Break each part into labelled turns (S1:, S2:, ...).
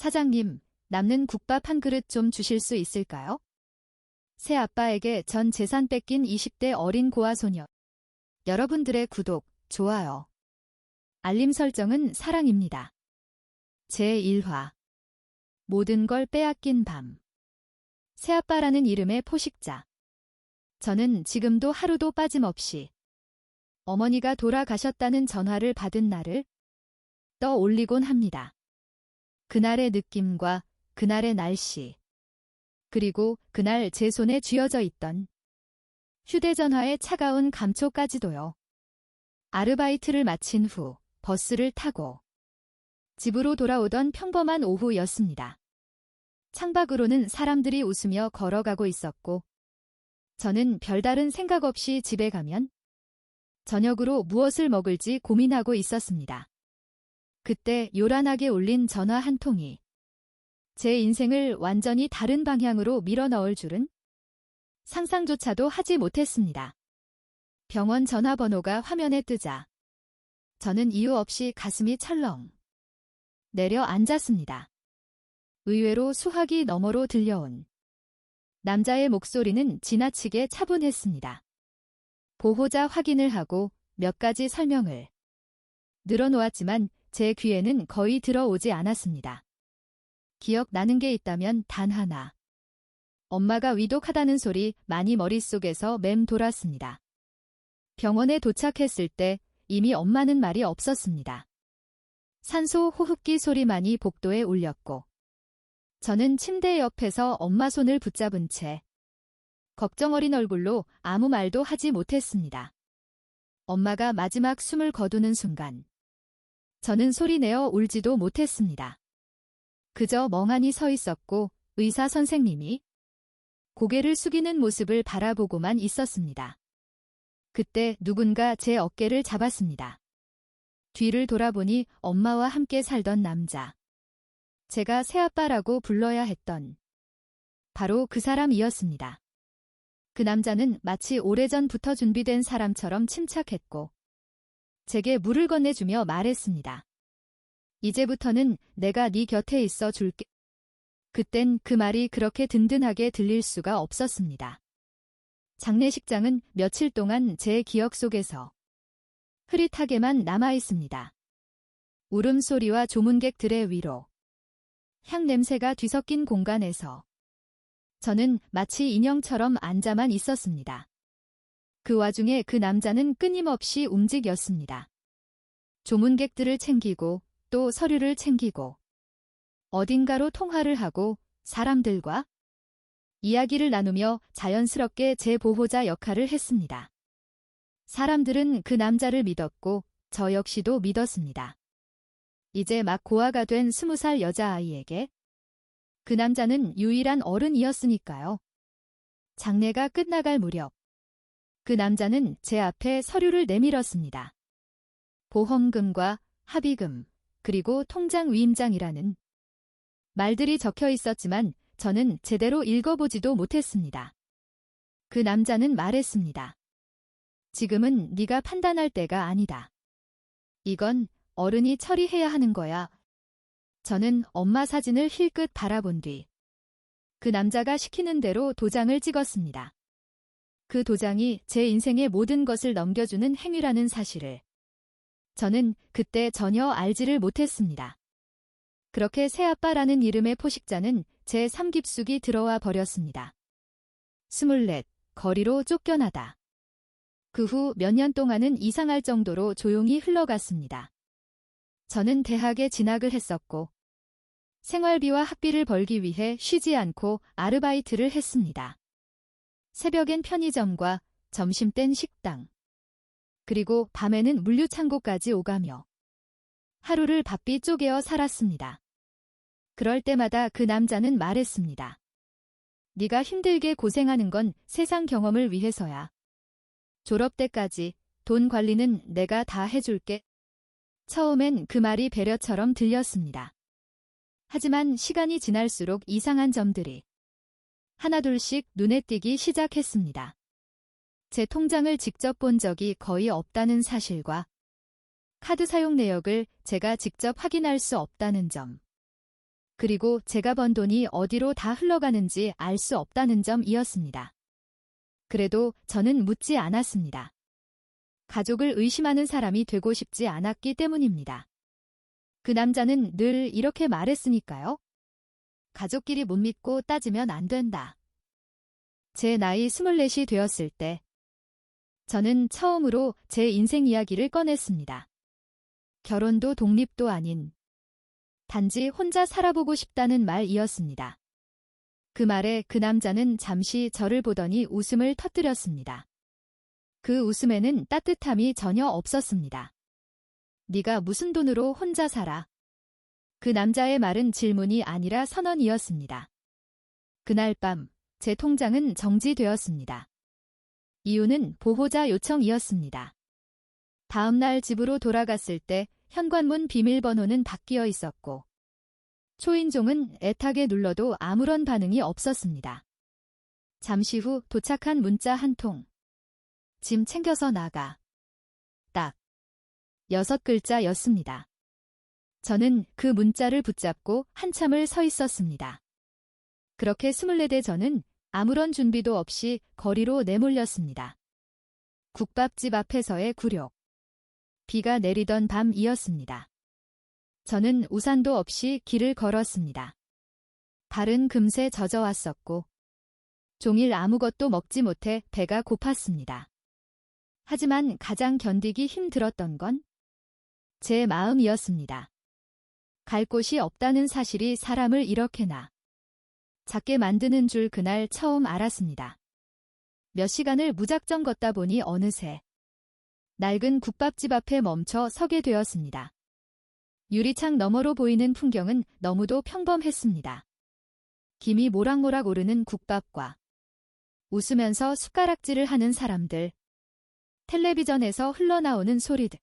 S1: 사장님, 남는 국밥 한 그릇 좀 주실 수 있을까요? 새 아빠에게 전 재산 뺏긴 20대 어린 고아 소녀. 여러분들의 구독, 좋아요, 알림 설정은 사랑입니다. 제1화. 모든 걸 빼앗긴 밤. 새아빠라는 이름의 포식자. 저는 지금도 하루도 빠짐없이 어머니가 돌아가셨다는 전화를 받은 날을 떠올리곤 합니다. 그날의 느낌과 그날의 날씨, 그리고 그날 제 손에 쥐어져 있던 휴대전화의 차가운 감촉까지도요. 아르바이트를 마친 후 버스를 타고 집으로 돌아오던 평범한 오후였습니다. 창밖으로는 사람들이 웃으며 걸어가고 있었고, 저는 별다른 생각 없이 집에 가면 저녁으로 무엇을 먹을지 고민하고 있었습니다. 그때 요란하게 울린 전화 한 통이 제 인생을 완전히 다른 방향으로 밀어넣을 줄은 상상조차도 하지 못했습니다. 병원 전화번호가 화면에 뜨자 저는 이유 없이 가슴이 철렁 내려앉았습니다. 의외로 수화기 너머로 들려온 남자의 목소리는 지나치게 차분했습니다. 보호자 확인을 하고 몇 가지 설명을 늘어놓았지만 제 귀에는 거의 들어오지 않았습니다. 기억나는 게 있다면 단 하나. 엄마가 위독하다는 소리 많이 머릿속에서 맴돌았습니다. 병원에 도착했을 때 이미 엄마는 말이 없었습니다. 산소 호흡기 소리만이 복도에 울렸고, 저는 침대 옆에서 엄마 손을 붙잡은 채 걱정 어린 얼굴로 아무 말도 하지 못했습니다. 엄마가 마지막 숨을 거두는 순간 저는 소리내어 울지도 못했습니다. 그저 멍하니 서 있었고 의사 선생님이 고개를 숙이는 모습을 바라보고만 있었습니다. 그때 누군가 제 어깨를 잡았습니다. 뒤를 돌아보니 엄마와 함께 살던 남자. 제가 새아빠라고 불러야 했던 바로 그 사람이었습니다. 그 남자는 마치 오래전부터 준비된 사람처럼 침착했고 제게 물을 건네주며 말했습니다. 이제부터는 내가 네 곁에 있어 줄게. 그땐 그 말이 그렇게 든든하게 들릴 수가 없었습니다. 장례식장은 며칠 동안 제 기억 속에서 흐릿하게만 남아있습니다. 울음소리와 조문객들의 위로, 향 냄새가 뒤섞인 공간에서 저는 마치 인형처럼 앉아만 있었습니다. 그 와중에 그 남자는 끊임없이 움직였습니다. 조문객들을 챙기고 또 서류를 챙기고 어딘가로 통화를 하고 사람들과 이야기를 나누며 자연스럽게 제 보호자 역할을 했습니다. 사람들은 그 남자를 믿었고 저 역시도 믿었습니다. 이제 막 고아가 된 20살 여자아이에게 그 남자는 유일한 어른이었으니까요. 장례가 끝나갈 무렵 그 남자는 제 앞에 서류를 내밀었습니다. 보험금과 합의금, 그리고 통장 위임장이라는 말들이 적혀 있었지만 저는 제대로 읽어보지도 못했습니다. 그 남자는 말했습니다. 지금은 네가 판단할 때가 아니다. 이건 어른이 처리해야 하는 거야. 저는 엄마 사진을 힐끗 바라본 뒤 그 남자가 시키는 대로 도장을 찍었습니다. 그 도장이 제 인생의 모든 것을 넘겨주는 행위라는 사실을 저는 그때 전혀 알지를 못했습니다. 그렇게 새아빠라는 이름의 포식자는 제 삶 깊숙이 들어와 버렸습니다. 24, 거리로 쫓겨나다. 그 후 몇 년 동안은 이상할 정도로 조용히 흘러갔습니다. 저는 대학에 진학을 했었고 생활비와 학비를 벌기 위해 쉬지 않고 아르바이트를 했습니다. 새벽엔 편의점과 점심땐 식당, 그리고 밤에는 물류창고까지 오가며 하루를 바삐 쪼개어 살았습니다. 그럴 때마다 그 남자는 말했습니다. 네가 힘들게 고생하는 건 세상 경험을 위해서야. 졸업 때까지 돈 관리는 내가 다 해줄게. 처음엔 그 말이 배려처럼 들렸습니다. 하지만 시간이 지날수록 이상한 점들이 하나둘씩 눈에 띄기 시작했습니다. 제 통장을 직접 본 적이 거의 없다는 사실과 카드 사용 내역을 제가 직접 확인할 수 없다는 점. 그리고 제가 번 돈이 어디로 다 흘러가는지 알 수 없다는 점이었습니다. 그래도 저는 묻지 않았습니다. 가족을 의심하는 사람이 되고 싶지 않았기 때문입니다. 그 남자는 늘 이렇게 말했으니까요. 가족끼리 못 믿고 따지면 안 된다. 제 나이 24이 되었을 때 저는 처음으로 제 인생 이야기를 꺼냈습니다. 결혼도 독립도 아닌 단지 혼자 살아보고 싶다는 말이었습니다. 그 말에 그 남자는 잠시 저를 보더니 웃음을 터뜨렸습니다. 그 웃음에는 따뜻함이 전혀 없었습니다. 네가 무슨 돈으로 혼자 살아? 그 남자의 말은 질문이 아니라 선언이었습니다. 그날 밤 제 통장은 정지되었습니다. 이유는 보호자 요청이었습니다. 다음 날 집으로 돌아갔을 때 현관문 비밀번호는 바뀌어 있었고 초인종은 애타게 눌러도 아무런 반응이 없었습니다. 잠시 후 도착한 문자 한 통. 짐 챙겨서 나가. 딱 6글자였습니다. 저는 그 문자를 붙잡고 한참을 서 있었습니다. 그렇게 24대 저는 아무런 준비도 없이 거리로 내몰렸습니다. 국밥집 앞에서의 굴욕. 비가 내리던 밤이었습니다. 저는 우산도 없이 길을 걸었습니다. 발은 금세 젖어왔었고 종일 아무것도 먹지 못해 배가 고팠습니다. 하지만 가장 견디기 힘들었던 건 제 마음이었습니다. 갈 곳이 없다는 사실이 사람을 이렇게나 작게 만드는 줄 그날 처음 알았습니다. 몇 시간을 무작정 걷다 보니 어느새 낡은 국밥집 앞에 멈춰 서게 되었습니다. 유리창 너머로 보이는 풍경은 너무도 평범했습니다. 김이 모락모락 오르는 국밥과 웃으면서 숟가락질을 하는 사람들, 텔레비전에서 흘러나오는 소리들.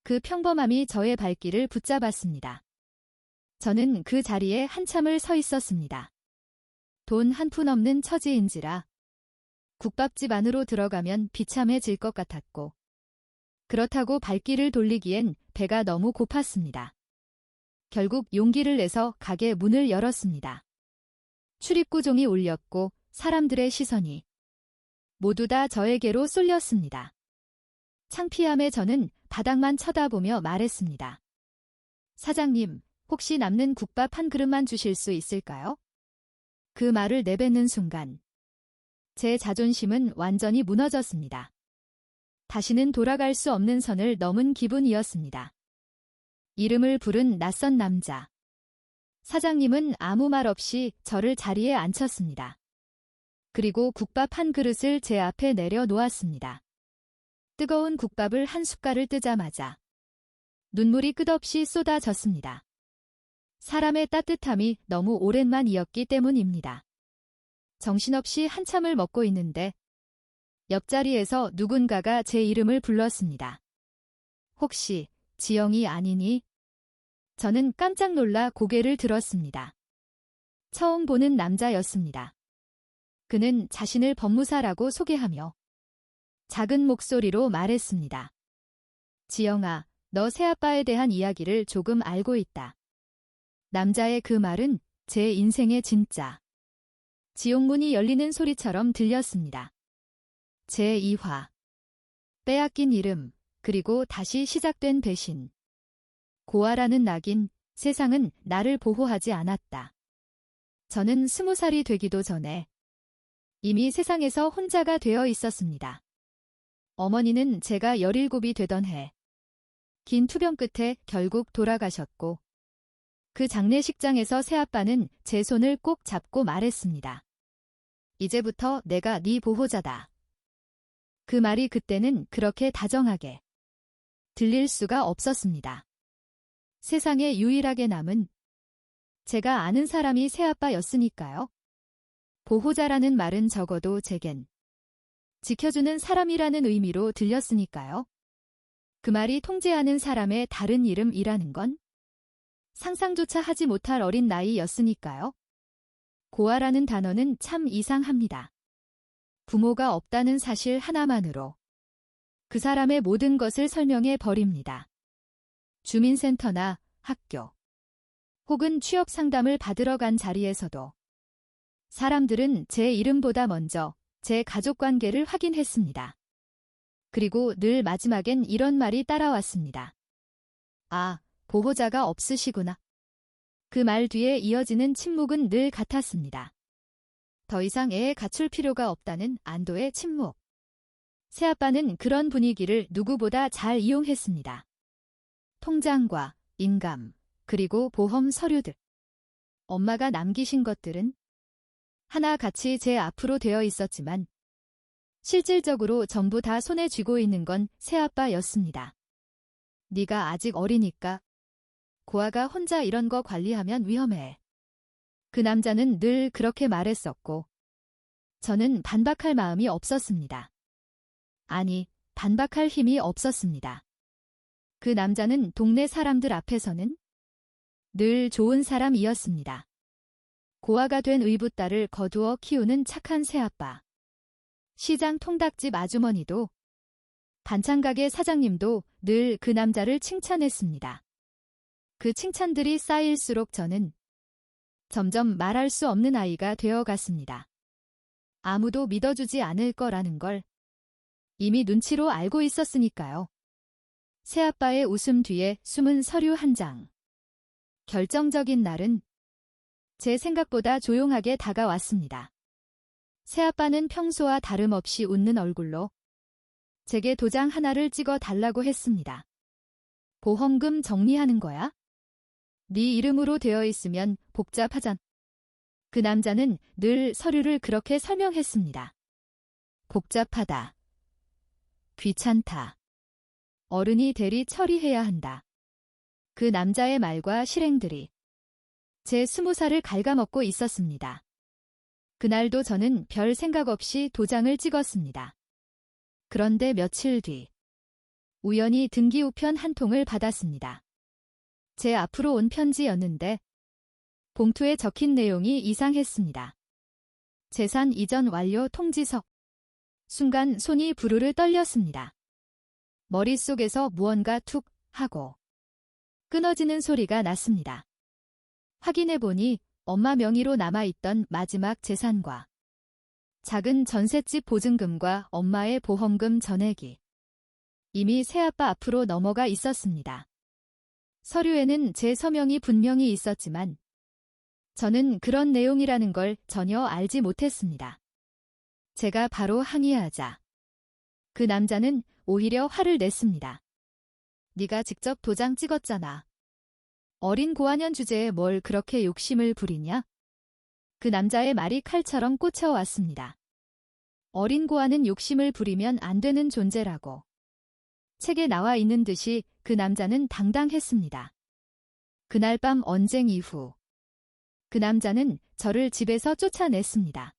S1: 그 평범함이 저의 발길을 붙잡았습니다. 저는 그 자리에 한참을 서 있었습니다. 돈 한 푼 없는 처지인지라 국밥집 안으로 들어가면 비참해질 것 같았고 그렇다고 발길을 돌리기엔 배가 너무 고팠습니다. 결국 용기를 내서 가게 문을 열었습니다. 출입구 종이 울렸고 사람들의 시선이 모두 다 저에게로 쏠렸습니다. 창피함에 저는 바닥만 쳐다보며 말했습니다. 사장님, 혹시 남는 국밥 한 그릇만 주실 수 있을까요? 그 말을 내뱉는 순간 제 자존심은 완전히 무너졌습니다. 다시는 돌아갈 수 없는 선을 넘은 기분이었습니다. 이름을 부른 낯선 남자. 사장님은 아무 말 없이 저를 자리에 앉혔습니다. 그리고 국밥 한 그릇을 제 앞에 내려놓았습니다. 뜨거운 국밥을 한 숟갈을 뜨자마자 눈물이 끝없이 쏟아졌습니다. 사람의 따뜻함이 너무 오랜만이었기 때문입니다. 정신없이 한참을 먹고 있는데 옆자리에서 누군가가 제 이름을 불렀습니다. 혹시 지영이 아니니? 저는 깜짝 놀라 고개를 들었습니다. 처음 보는 남자였습니다. 그는 자신을 법무사라고 소개하며 작은 목소리로 말했습니다. 지영아, 너 새아빠에 대한 이야기를 조금 알고 있다. 남자의 그 말은 제 인생의 진짜 지옥문이 열리는 소리처럼 들렸습니다. 제2화 빼앗긴 이름, 그리고 다시 시작된 배신. 고아라는 낙인, 세상은 나를 보호하지 않았다. 저는 20살이 되기도 전에 이미 세상에서 혼자가 되어 있었습니다. 어머니는 제가 17이 되던 해 긴 투병 끝에 결국 돌아가셨고 그 장례식장에서 새아빠는 제 손을 꼭 잡고 말했습니다. 이제부터 내가 네 보호자다. 그 말이 그때는 그렇게 다정하게 들릴 수가 없었습니다. 세상에 유일하게 남은 제가 아는 사람이 새아빠였으니까요. 보호자라는 말은 적어도 제겐 지켜주는 사람이라는 의미로 들렸으니까요. 그 말이 통제하는 사람의 다른 이름이라는 건 상상조차 하지 못할 어린 나이였으니까요. 고아라는 단어는 참 이상합니다. 부모가 없다는 사실 하나만으로 그 사람의 모든 것을 설명해 버립니다. 주민센터나 학교, 혹은 취업 상담을 받으러 간 자리에서도 사람들은 제 이름보다 먼저 제 가족 관계를 확인했습니다. 그리고 늘 마지막엔 이런 말이 따라왔습니다. 아, 보호자가 없으시구나. 그 말 뒤에 이어지는 침묵은 늘 같았습니다. 더 이상 애에 갖출 필요가 없다는 안도의 침묵. 새아빠는 그런 분위기를 누구보다 잘 이용했습니다. 통장과 인감, 그리고 보험 서류들. 엄마가 남기신 것들은 하나같이 제 앞으로 되어 있었지만 실질적으로 전부 다 손에 쥐고 있는 건 새아빠였습니다. 네가 아직 어리니까 고아가 혼자 이런 거 관리하면 위험해. 그 남자는 늘 그렇게 말했었고 저는 반박할 마음이 없었습니다. 아니, 반박할 힘이 없었습니다. 그 남자는 동네 사람들 앞에서는 늘 좋은 사람이었습니다. 고아가 된 의붓딸을 거두어 키우는 착한 새아빠. 시장 통닭집 아주머니도 반찬가게 사장님도 늘 그 남자를 칭찬했습니다. 그 칭찬들이 쌓일수록 저는 점점 말할 수 없는 아이가 되어갔습니다. 아무도 믿어주지 않을 거라는 걸 이미 눈치로 알고 있었으니까요. 새아빠의 웃음 뒤에 숨은 서류 한 장. 결정적인 날은 제 생각보다 조용하게 다가왔습니다. 새아빠는 평소와 다름없이 웃는 얼굴로 제게 도장 하나를 찍어 달라고 했습니다. 보험금 정리하는 거야? 네 이름으로 되어 있으면 복잡하잖. 그 남자는 늘 서류를 그렇게 설명했습니다. 복잡하다. 귀찮다. 어른이 대리 처리해야 한다. 그 남자의 말과 실행들이 제 20살을 갉아먹고 있었습니다. 그날도 저는 별 생각 없이 도장을 찍었습니다. 그런데 며칠 뒤 우연히 등기 우편 한 통을 받았습니다. 제 앞으로 온 편지였는데 봉투에 적힌 내용이 이상했습니다. 재산 이전 완료 통지서. 순간 손이 부르르 떨렸습니다. 머릿속에서 무언가 툭 하고 끊어지는 소리가 났습니다. 확인해보니 엄마 명의로 남아있던 마지막 재산과 작은 전셋집 보증금과 엄마의 보험금 전액이 이미 새아빠 앞으로 넘어가 있었습니다. 서류에는 제 서명이 분명히 있었지만 저는 그런 내용이라는 걸 전혀 알지 못했습니다. 제가 바로 항의하자 그 남자는 오히려 화를 냈습니다. 네가 직접 도장 찍었잖아. 어린 고아년 주제에 뭘 그렇게 욕심을 부리냐? 그 남자의 말이 칼처럼 꽂혀왔습니다. 어린 고아는 욕심을 부리면 안 되는 존재라고. 책에 나와 있는 듯이 그 남자는 당당했습니다. 그날 밤 언쟁 이후 그 남자는 저를 집에서 쫓아냈습니다.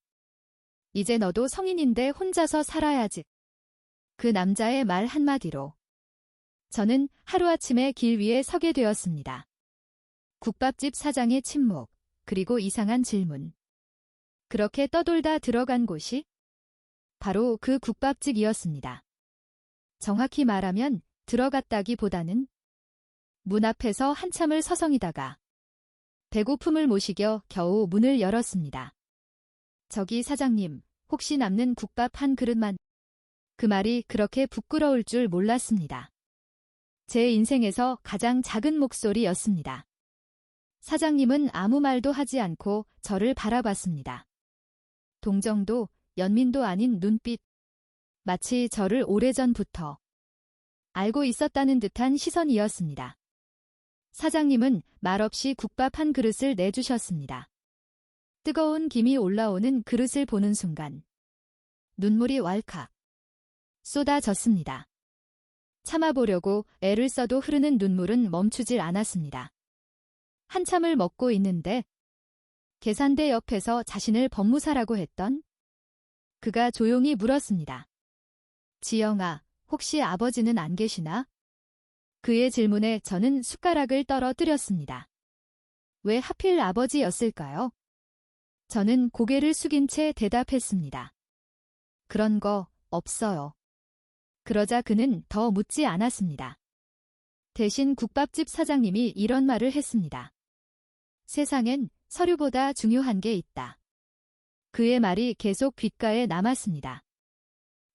S1: 이제 너도 성인인데 혼자서 살아야지. 그 남자의 말 한마디로 저는 하루아침에 길 위에 서게 되었습니다. 국밥집 사장의 침묵, 그리고 이상한 질문. 그렇게 떠돌다 들어간 곳이 바로 그 국밥집이었습니다. 정확히 말하면 들어갔다기보다는 문 앞에서 한참을 서성이다가 배고픔을 모시겨 겨우 문을 열었습니다. 저기 사장님, 혹시 남는 국밥 한 그릇만. 그 말이 그렇게 부끄러울 줄 몰랐습니다. 제 인생에서 가장 작은 목소리였습니다. 사장님은 아무 말도 하지 않고 저를 바라봤습니다. 동정도 연민도 아닌 눈빛. 마치 저를 오래전부터 알고 있었다는 듯한 시선이었습니다. 사장님은 말없이 국밥 한 그릇을 내주셨습니다. 뜨거운 김이 올라오는 그릇을 보는 순간 눈물이 왈칵 쏟아졌습니다. 참아보려고 애를 써도 흐르는 눈물은 멈추질 않았습니다. 한참을 먹고 있는데 계산대 옆에서 자신을 법무사라고 했던 그가 조용히 물었습니다. 지영아, 혹시 아버지는 안 계시나? 그의 질문에 저는 숟가락을 떨어뜨렸습니다. 왜 하필 아버지였을까요? 저는 고개를 숙인 채 대답했습니다. 그런 거 없어요. 그러자 그는 더 묻지 않았습니다. 대신 국밥집 사장님이 이런 말을 했습니다. 세상엔 서류보다 중요한 게 있다. 그의 말이 계속 귓가에 남았습니다.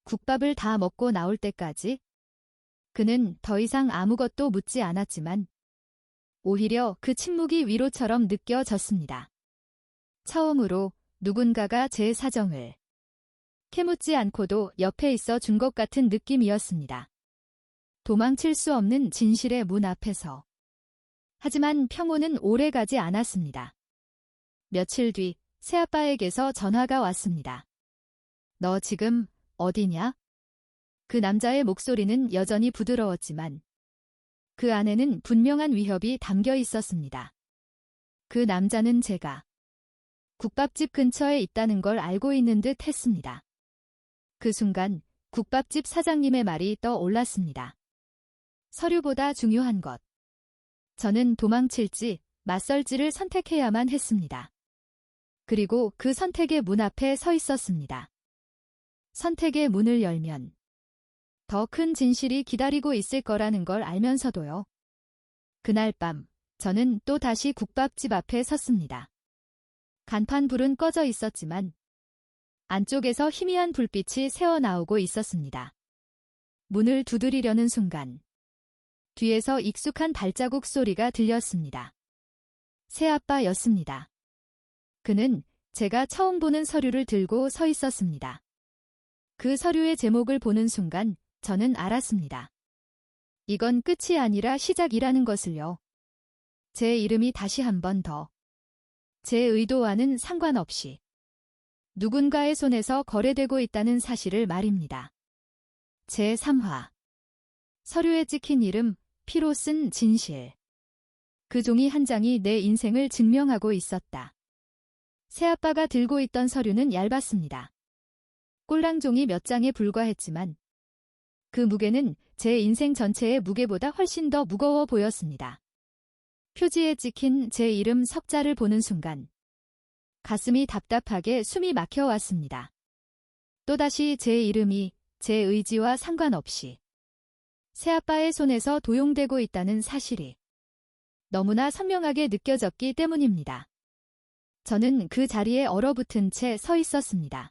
S1: 국밥을 다 먹고 나올 때까지 그는 더 이상 아무것도 묻지 않았지만 오히려 그 침묵이 위로처럼 느껴졌습니다. 처음으로 누군가가 제 사정을 캐묻지 않고도 옆에 있어 준 것 같은 느낌이었습니다. 도망칠 수 없는 진실의 문 앞에서. 하지만 평온은 오래 가지 않았습니다. 며칠 뒤 새아빠에게서 전화가 왔습니다. 너 지금 어디냐? 그 남자의 목소리는 여전히 부드러웠지만 그 안에는 분명한 위협이 담겨 있었습니다. 그 남자는 제가 국밥집 근처에 있다는 걸 알고 있는 듯 했습니다. 그 순간 국밥집 사장님의 말이 떠올랐습니다. 서류보다 중요한 것. 저는 도망칠지 맞설지를 선택해야만 했습니다. 그리고 그 선택의 문 앞에 서 있었습니다. 선택의 문을 열면 더 큰 진실이 기다리고 있을 거라는 걸 알면서도요. 그날 밤 저는 또 다시 국밥집 앞에 섰습니다. 간판 불은 꺼져 있었지만 안쪽에서 희미한 불빛이 새어나오고 있었습니다. 문을 두드리려는 순간 뒤에서 익숙한 발자국 소리가 들렸습니다. 새아빠였습니다. 그는 제가 처음 보는 서류를 들고 서 있었습니다. 그 서류의 제목을 보는 순간 저는 알았습니다. 이건 끝이 아니라 시작이라는 것을요. 제 이름이 다시 한 번 더. 제 의도와는 상관없이 누군가의 손에서 거래되고 있다는 사실을 말입니다. 제3화. 서류에 찍힌 이름, 피로 쓴 진실. 그 종이 한 장이 내 인생을 증명하고 있었다. 새아빠가 들고 있던 서류는 얇았습니다. 꼴랑종이 몇 장에 불과했지만 그 무게는 제 인생 전체의 무게보다 훨씬 더 무거워 보였습니다. 표지에 찍힌 제 이름 석자를 보는 순간 가슴이 답답하게 숨이 막혀왔습니다. 또다시 제 이름이 제 의지와 상관없이 새아빠의 손에서 도용되고 있다는 사실이 너무나 선명하게 느껴졌기 때문입니다. 저는 그 자리에 얼어붙은 채 서 있었습니다.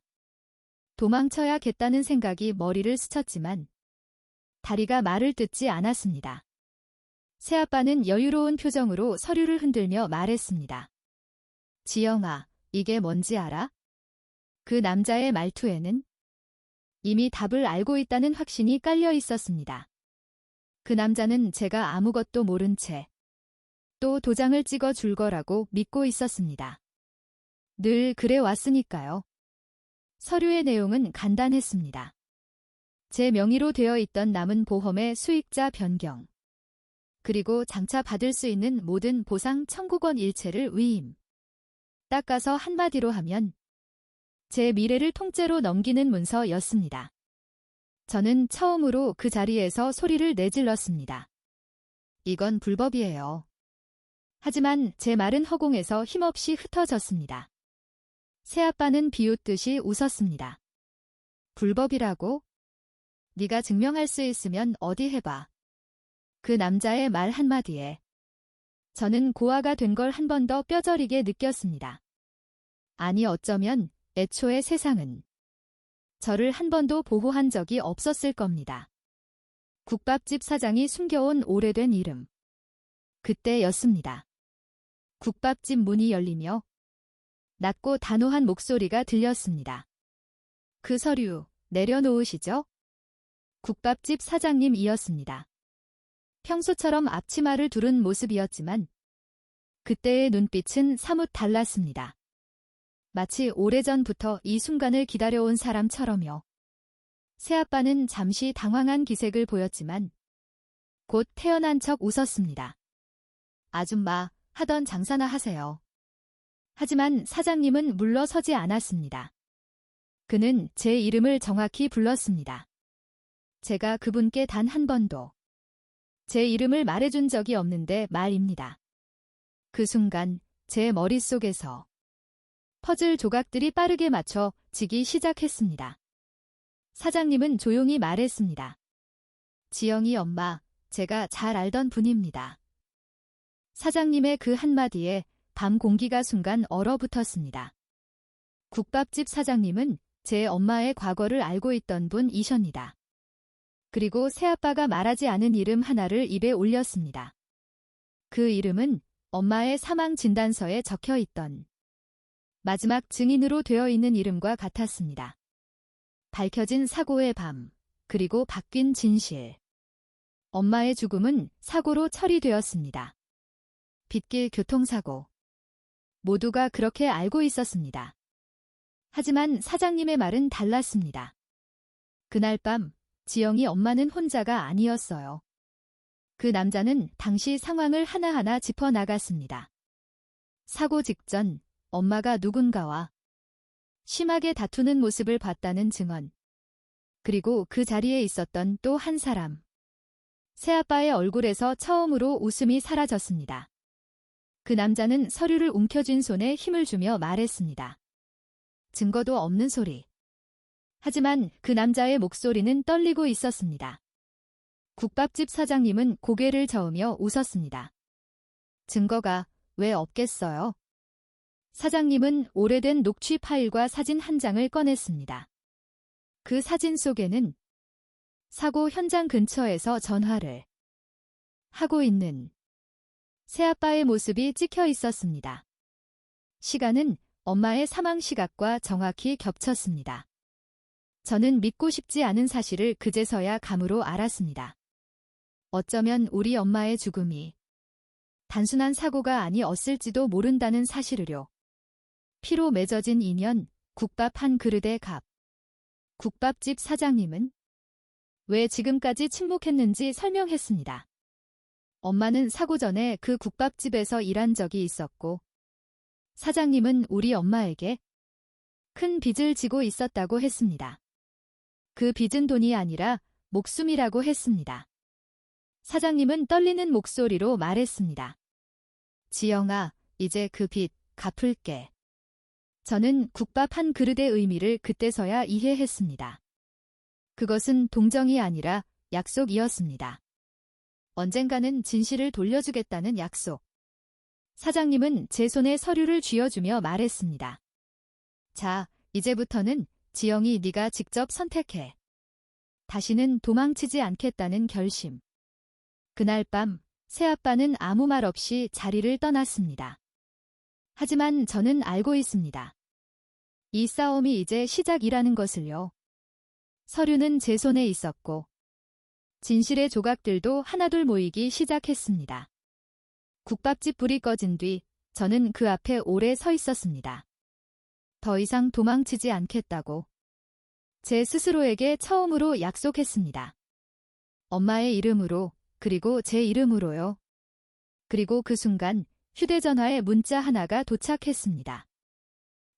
S1: 도망쳐야겠다는 생각이 머리를 스쳤지만 다리가 말을 듣지 않았습니다. 새아빠는 여유로운 표정으로 서류를 흔들며 말했습니다. 지영아, 이게 뭔지 알아? 그 남자의 말투에는 이미 답을 알고 있다는 확신이 깔려 있었습니다. 그 남자는 제가 아무것도 모른 채 또 도장을 찍어 줄 거라고 믿고 있었습니다. 늘 그래 왔으니까요. 서류의 내용은 간단했습니다. 제 명의로 되어 있던 남은 보험의 수익자 변경, 그리고 장차 받을 수 있는 모든 보상 청구권 일체를 위임. 닦아서 한마디로 하면 제 미래를 통째로 넘기는 문서였습니다. 저는 처음으로 그 자리에서 소리를 내질렀습니다. 이건 불법이에요. 하지만 제 말은 허공에서 힘없이 흩어졌습니다. 새아빠는 비웃듯이 웃었습니다. 불법이라고? 네가 증명할 수 있으면 어디 해봐. 그 남자의 말 한마디에 저는 고아가 된 걸 한 번 더 뼈저리게 느꼈습니다. 아니 어쩌면 애초에 세상은 저를 한 번도 보호한 적이 없었을 겁니다. 국밥집 사장이 숨겨온 오래된 이름. 그때였습니다. 국밥집 문이 열리며 낮고 단호한 목소리가 들렸습니다. 그 서류 내려놓으시죠? 국밥집 사장님이었습니다. 평소처럼 앞치마를 두른 모습이었지만 그때의 눈빛은 사뭇 달랐습니다. 마치 오래전부터 이 순간을 기다려온 사람처럼요. 새아빠는 잠시 당황한 기색을 보였지만 곧 태연한 척 웃었습니다. 아줌마, 하던 장사나 하세요. 하지만 사장님은 물러서지 않았습니다. 그는 제 이름을 정확히 불렀습니다. 제가 그분께 단 한 번도 제 이름을 말해준 적이 없는데 말입니다. 그 순간 제 머릿속에서 퍼즐 조각들이 빠르게 맞춰지기 시작했습니다. 사장님은 조용히 말했습니다. 지영이 엄마, 제가 잘 알던 분입니다. 사장님의 그 한마디에 밤 공기가 순간 얼어붙었습니다. 국밥집 사장님은 제 엄마의 과거를 알고 있던 분이십니다. 그리고 새아빠가 말하지 않은 이름 하나를 입에 올렸습니다. 그 이름은 엄마의 사망 진단서에 적혀 있던 마지막 증인으로 되어 있는 이름과 같았습니다. 밝혀진 사고의 밤, 그리고 바뀐 진실. 엄마의 죽음은 사고로 처리되었습니다. 빗길 교통사고. 모두가 그렇게 알고 있었습니다. 하지만 사장님의 말은 달랐습니다. 그날 밤, 지영이 엄마는 혼자가 아니었어요. 그 남자는 당시 상황을 하나하나 짚어나갔습니다. 사고 직전, 엄마가 누군가와 심하게 다투는 모습을 봤다는 증언. 그리고 그 자리에 있었던 또 한 사람. 새아빠의 얼굴에서 처음으로 웃음이 사라졌습니다. 그 남자는 서류를 움켜쥔 손에 힘을 주며 말했습니다. 증거도 없는 소리. 하지만 그 남자의 목소리는 떨리고 있었습니다. 국밥집 사장님은 고개를 저으며 웃었습니다. 증거가 왜 없겠어요? 사장님은 오래된 녹취 파일과 사진 한 장을 꺼냈습니다. 그 사진 속에는 사고 현장 근처에서 전화를 하고 있는 새아빠의 모습이 찍혀 있었습니다. 시간은 엄마의 사망 시각과 정확히 겹쳤습니다. 저는 믿고 싶지 않은 사실을 그제서야 감으로 알았습니다. 어쩌면 우리 엄마의 죽음이 단순한 사고가 아니었을지도 모른다는 사실을요. 피로 맺어진 인연, 국밥 한 그릇의 값. 국밥집 사장님은 왜 지금까지 침묵했는지 설명했습니다. 엄마는 사고 전에 그 국밥집에서 일한 적이 있었고, 사장님은 우리 엄마에게 큰 빚을 지고 있었다고 했습니다. 그 빚은 돈이 아니라 목숨이라고 했습니다. 사장님은 떨리는 목소리로 말했습니다. 지영아, 이제 그 빚 갚을게. 저는 국밥 한 그릇의 의미를 그때서야 이해했습니다. 그것은 동정이 아니라 약속이었습니다. 언젠가는 진실을 돌려주겠다는 약속. 사장님은 제 손에 서류를 쥐어주며 말했습니다. 자, 이제부터는 지영이 네가 직접 선택해. 다시는 도망치지 않겠다는 결심. 그날 밤, 새아빠는 아무 말 없이 자리를 떠났습니다. 하지만 저는 알고 있습니다. 이 싸움이 이제 시작이라는 것을요. 서류는 제 손에 있었고, 진실의 조각들도 하나둘 모이기 시작했습니다. 국밥집 불이 꺼진 뒤 저는 그 앞에 오래 서 있었습니다. 더 이상 도망치지 않겠다고 제 스스로에게 처음으로 약속했습니다. 엄마의 이름으로, 그리고 제 이름으로요. 그리고 그 순간 휴대전화에 문자 하나가 도착했습니다.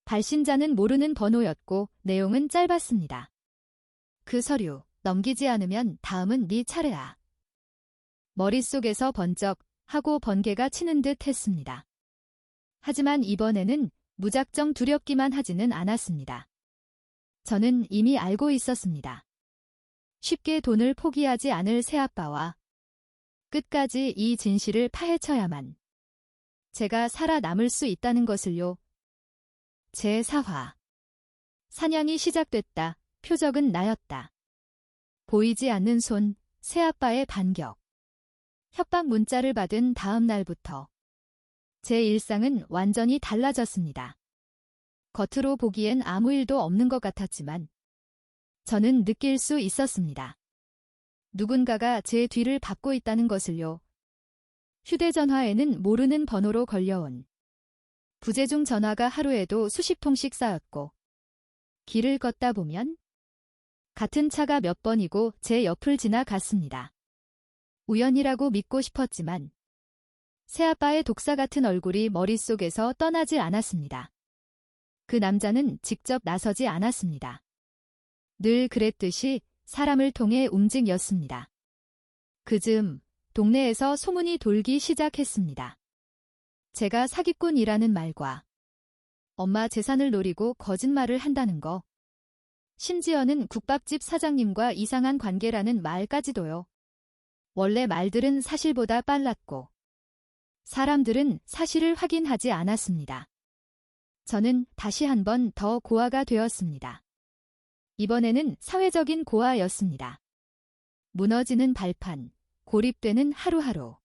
S1: 발신자는 모르는 번호였고 내용은 짧았습니다. 그 서류 넘기지 않으면 다음은 네 차례야. 머릿속에서 번쩍 하고 번개가 치는 듯 했습니다. 하지만 이번에는 무작정 두렵기만 하지는 않았습니다. 저는 이미 알고 있었습니다. 쉽게 돈을 포기하지 않을 새아빠와 끝까지 이 진실을 파헤쳐야만 제가 살아남을 수 있다는 것을요. 제4화. 사냥이 시작됐다. 표적은 나였다. 보이지 않는 손, 새아빠의 반격. 협박 문자를 받은 다음 날부터 제 일상은 완전히 달라졌습니다. 겉으로 보기엔 아무 일도 없는 것 같았지만 저는 느낄 수 있었습니다. 누군가가 제 뒤를 밟고 있다는 것을요. 휴대전화에는 모르는 번호로 걸려온 부재중 전화가 하루에도 수십 통씩 쌓였고, 길을 걷다 보면 같은 차가 몇 번이고 제 옆을 지나갔습니다. 우연이라고 믿고 싶었지만 새아빠의 독사 같은 얼굴이 머릿속에서 떠나질 않았습니다. 그 남자는 직접 나서지 않았습니다. 늘 그랬듯이 사람을 통해 움직였습니다. 그즈음 동네에서 소문이 돌기 시작했습니다. 제가 사기꾼이라는 말과 엄마 재산을 노리고 거짓말을 한다는 거. 심지어는 국밥집 사장님과 이상한 관계라는 말까지도요. 원래 말들은 사실보다 빨랐고 사람들은 사실을 확인하지 않았습니다. 저는 다시 한 번 더 고아가 되었습니다. 이번에는 사회적인 고아였습니다. 무너지는 발판, 고립되는 하루하루.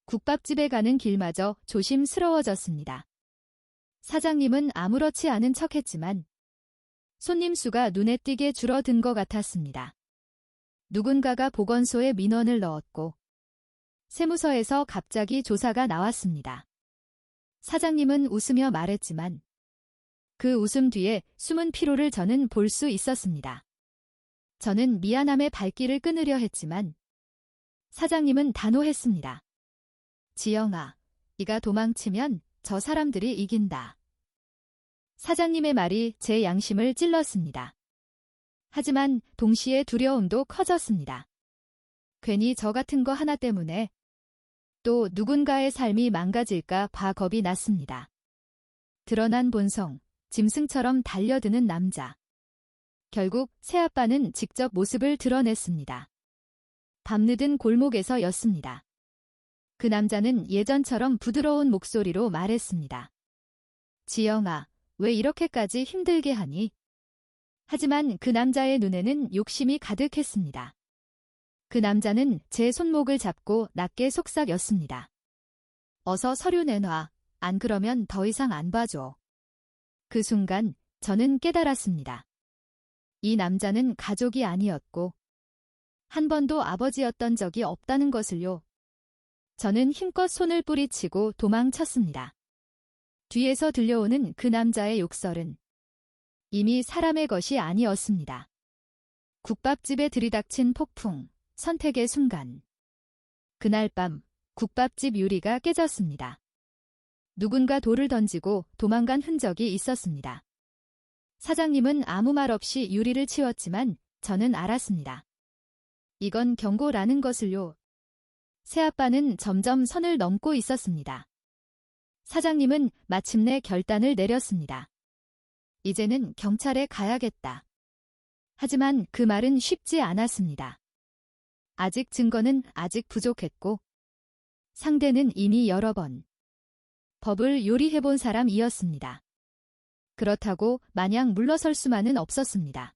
S1: 국밥집에 가는 길마저 조심스러워졌습니다. 사장님은 아무렇지 않은 척했지만 손님 수가 눈에 띄게 줄어든 것 같았습니다. 누군가가 보건소에 민원을 넣었고 세무서에서 갑자기 조사가 나왔습니다. 사장님은 웃으며 말했지만 그 웃음 뒤에 숨은 피로를 저는 볼 수 있었습니다. 저는 미안함의 발길을 끊으려 했지만 사장님은 단호했습니다. 지영아, 네가 도망치면 저 사람들이 이긴다. 사장님의 말이 제 양심을 찔렀습니다. 하지만 동시에 두려움도 커졌습니다. 괜히 저 같은 거 하나 때문에 또 누군가의 삶이 망가질까 봐 겁이 났습니다. 드러난 본성, 짐승처럼 달려드는 남자. 결국 새아빠는 직접 모습을 드러냈습니다. 밤늦은 골목에서였습니다. 그 남자는 예전처럼 부드러운 목소리로 말했습니다. 지영아, 왜 이렇게까지 힘들게 하니? 하지만 그 남자의 눈에는 욕심이 가득했습니다. 그 남자는 제 손목을 잡고 낮게 속삭였습니다. 어서 서류 내놔. 안 그러면 더 이상 안 봐줘. 그 순간 저는 깨달았습니다. 이 남자는 가족이 아니었고 한 번도 아버지였던 적이 없다는 것을요. 저는 힘껏 손을 뿌리치고 도망쳤습니다. 뒤에서 들려오는 그 남자의 욕설은 이미 사람의 것이 아니었습니다. 국밥집에 들이닥친 폭풍, 선택의 순간. 그날 밤 국밥집 유리가 깨졌습니다. 누군가 돌을 던지고 도망간 흔적이 있었습니다. 사장님은 아무 말 없이 유리를 치웠지만 저는 알았습니다. 이건 경고라는 것을요. 새아빠는 점점 선을 넘고 있었습니다. 사장님은 마침내 결단을 내렸습니다. 이제는 경찰에 가야겠다. 하지만 그 말은 쉽지 않았습니다. 아직 증거는 아직 부족했고 상대는 이미 여러 번 법을 요리해본 사람이었습니다. 그렇다고 마냥 물러설 수만은 없었습니다.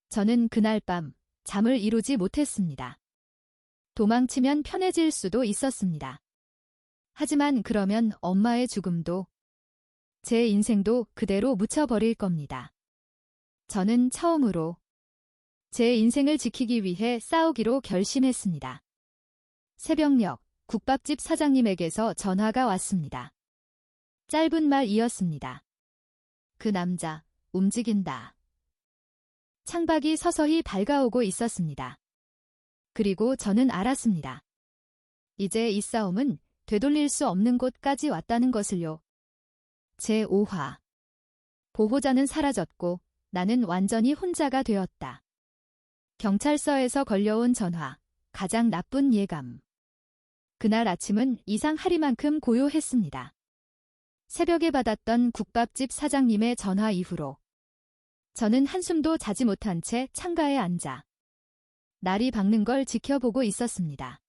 S1: 저는 그날 밤 잠을 이루지 못했습니다. 도망치면 편해질 수도 있었습니다. 하지만 그러면 엄마의 죽음도 제 인생도 그대로 묻혀버릴 겁니다. 저는 처음으로 제 인생을 지키기 위해 싸우기로 결심했습니다. 새벽녘 국밥집 사장님에게서 전화가 왔습니다. 짧은 말이었습니다. 그 남자, 움직인다. 창밖이 서서히 밝아오고 있었습니다. 그리고 저는 알았습니다. 이제 이 싸움은 되돌릴 수 없는 곳까지 왔다는 것을요. 제5화. 보호자는 사라졌고 나는 완전히 혼자가 되었다. 경찰서에서 걸려온 전화. 가장 나쁜 예감. 그날 아침은 이상하리만큼 고요했습니다. 새벽에 받았던 국밥집 사장님의 전화 이후로 저는 한숨도 자지 못한 채 창가에 앉아 날이 밝는 걸 지켜보고 있었습니다.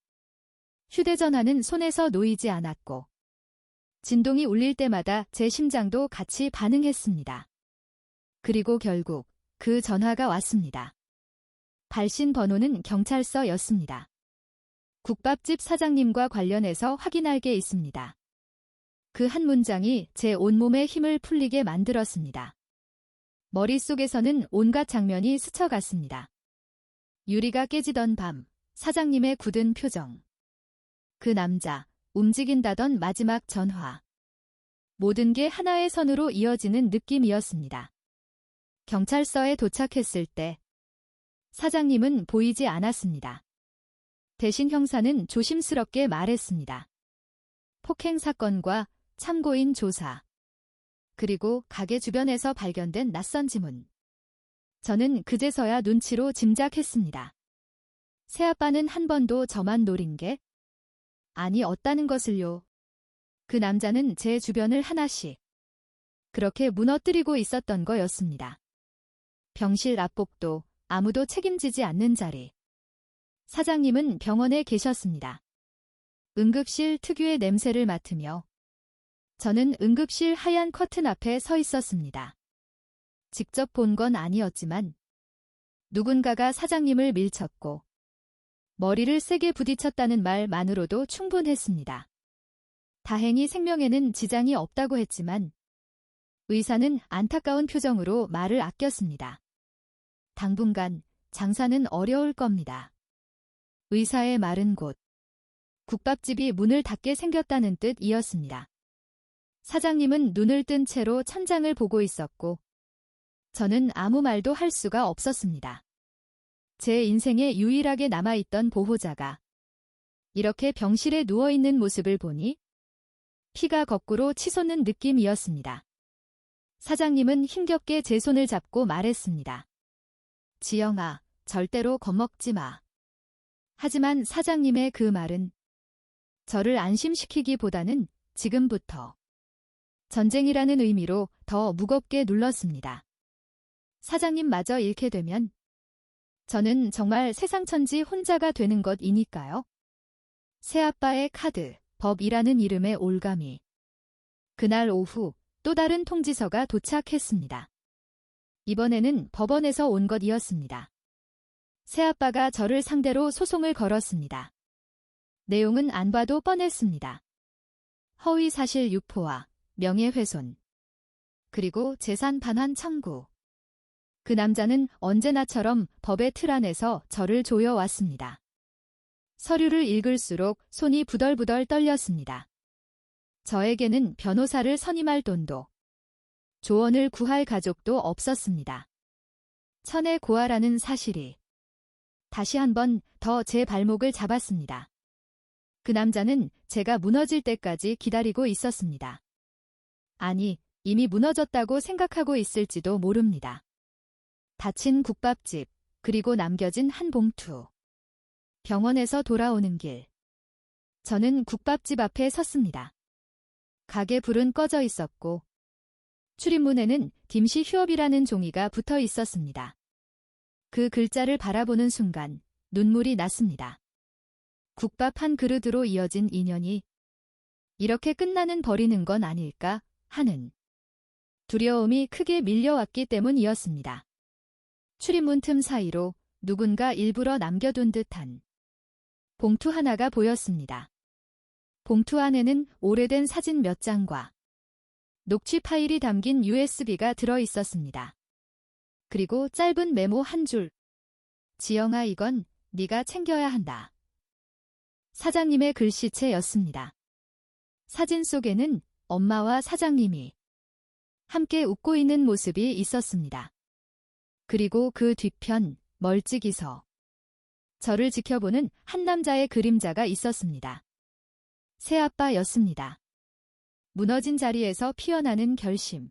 S1: 휴대전화는 손에서 놓이지 않았고 진동이 울릴 때마다 제 심장도 같이 반응했습니다. 그리고 결국 그 전화가 왔습니다. 발신 번호는 경찰서였습니다. 국밥집 사장님과 관련해서 확인할 게 있습니다. 그 한 문장이 제 온몸에 힘을 풀리게 만들었습니다. 머릿속에서는 온갖 장면이 스쳐갔습니다. 유리가 깨지던 밤, 사장님의 굳은 표정. 그 남자, 움직인다던 마지막 전화. 모든 게 하나의 선으로 이어지는 느낌이었습니다. 경찰서에 도착했을 때 사장님은 보이지 않았습니다. 대신 형사는 조심스럽게 말했습니다. 폭행 사건과 참고인 조사. 그리고 가게 주변에서 발견된 낯선 지문. 저는 그제서야 눈치로 짐작했습니다. 새아빠는 한 번도 저만 노린 게 아니었다는 것을요. 그 남자는 제 주변을 하나씩 그렇게 무너뜨리고 있었던 거였습니다. 병실 앞복도, 아무도 책임지지 않는 자리. 사장님은 병원에 계셨습니다. 응급실 특유의 냄새를 맡으며 저는 응급실 하얀 커튼 앞에 서 있었습니다. 직접 본 건 아니었지만 누군가가 사장님을 밀쳤고 머리를 세게 부딪혔다는 말만으로도 충분했습니다. 다행히 생명에는 지장이 없다고 했지만 의사는 안타까운 표정으로 말을 아꼈습니다. 당분간 장사는 어려울 겁니다. 의사의 말은 곧 국밥집이 문을 닫게 생겼다는 뜻이었습니다. 사장님은 눈을 뜬 채로 천장을 보고 있었고 저는 아무 말도 할 수가 없었습니다. 제 인생에 유일하게 남아있던 보호자가 이렇게 병실에 누워있는 모습을 보니 피가 거꾸로 치솟는 느낌이었습니다. 사장님은 힘겹게 제 손을 잡고 말했습니다. 지영아, 절대로 겁먹지 마. 하지만 사장님의 그 말은 저를 안심시키기보다는 지금부터 전쟁이라는 의미로 더 무겁게 눌렀습니다. 사장님마저 잃게 되면 저는 정말 세상천지 혼자가 되는 것이니까요. 새아빠의 카드, 법이라는 이름의 올가미. 그날 오후 또 다른 통지서가 도착했습니다. 이번에는 법원에서 온 것이었습니다. 새아빠가 저를 상대로 소송을 걸었습니다. 내용은 안 봐도 뻔했습니다. 허위사실 유포와 명예훼손, 그리고 재산 반환 청구. 그 남자는 언제나처럼 법의 틀 안에서 저를 조여왔습니다. 서류를 읽을수록 손이 부덜부덜 떨렸습니다. 저에게는 변호사를 선임할 돈도, 조언을 구할 가족도 없었습니다. 천의 고아라는 사실이 다시 한번 더 제 발목을 잡았습니다. 그 남자는 제가 무너질 때까지 기다리고 있었습니다. 아니, 이미 무너졌다고 생각하고 있을지도 모릅니다. 닫힌 국밥집, 그리고 남겨진 한 봉투. 병원에서 돌아오는 길. 저는 국밥집 앞에 섰습니다. 가게 불은 꺼져 있었고 출입문에는 dim시 휴업이라는 종이가 붙어 있었습니다. 그 글자를 바라보는 순간 눈물이 났습니다. 국밥 한 그릇으로 이어진 인연이 이렇게 끝나는 버리는 건 아닐까 하는 두려움이 크게 밀려왔기 때문이었습니다. 출입문 틈 사이로 누군가 일부러 남겨둔 듯한 봉투 하나가 보였습니다. 봉투 안에는 오래된 사진 몇 장과 녹취 파일이 담긴 USB가 들어 있었습니다. 그리고 짧은 메모 한 줄. 지영아, 이건 네가 챙겨야 한다. 사장님의 글씨체였습니다. 사진 속에는 엄마와 사장님이 함께 웃고 있는 모습이 있었습니다. 그리고 그 뒤편 멀찍이서 저를 지켜보는 한 남자의 그림자가 있었습니다. 새아빠였습니다. 무너진 자리에서 피어나는 결심.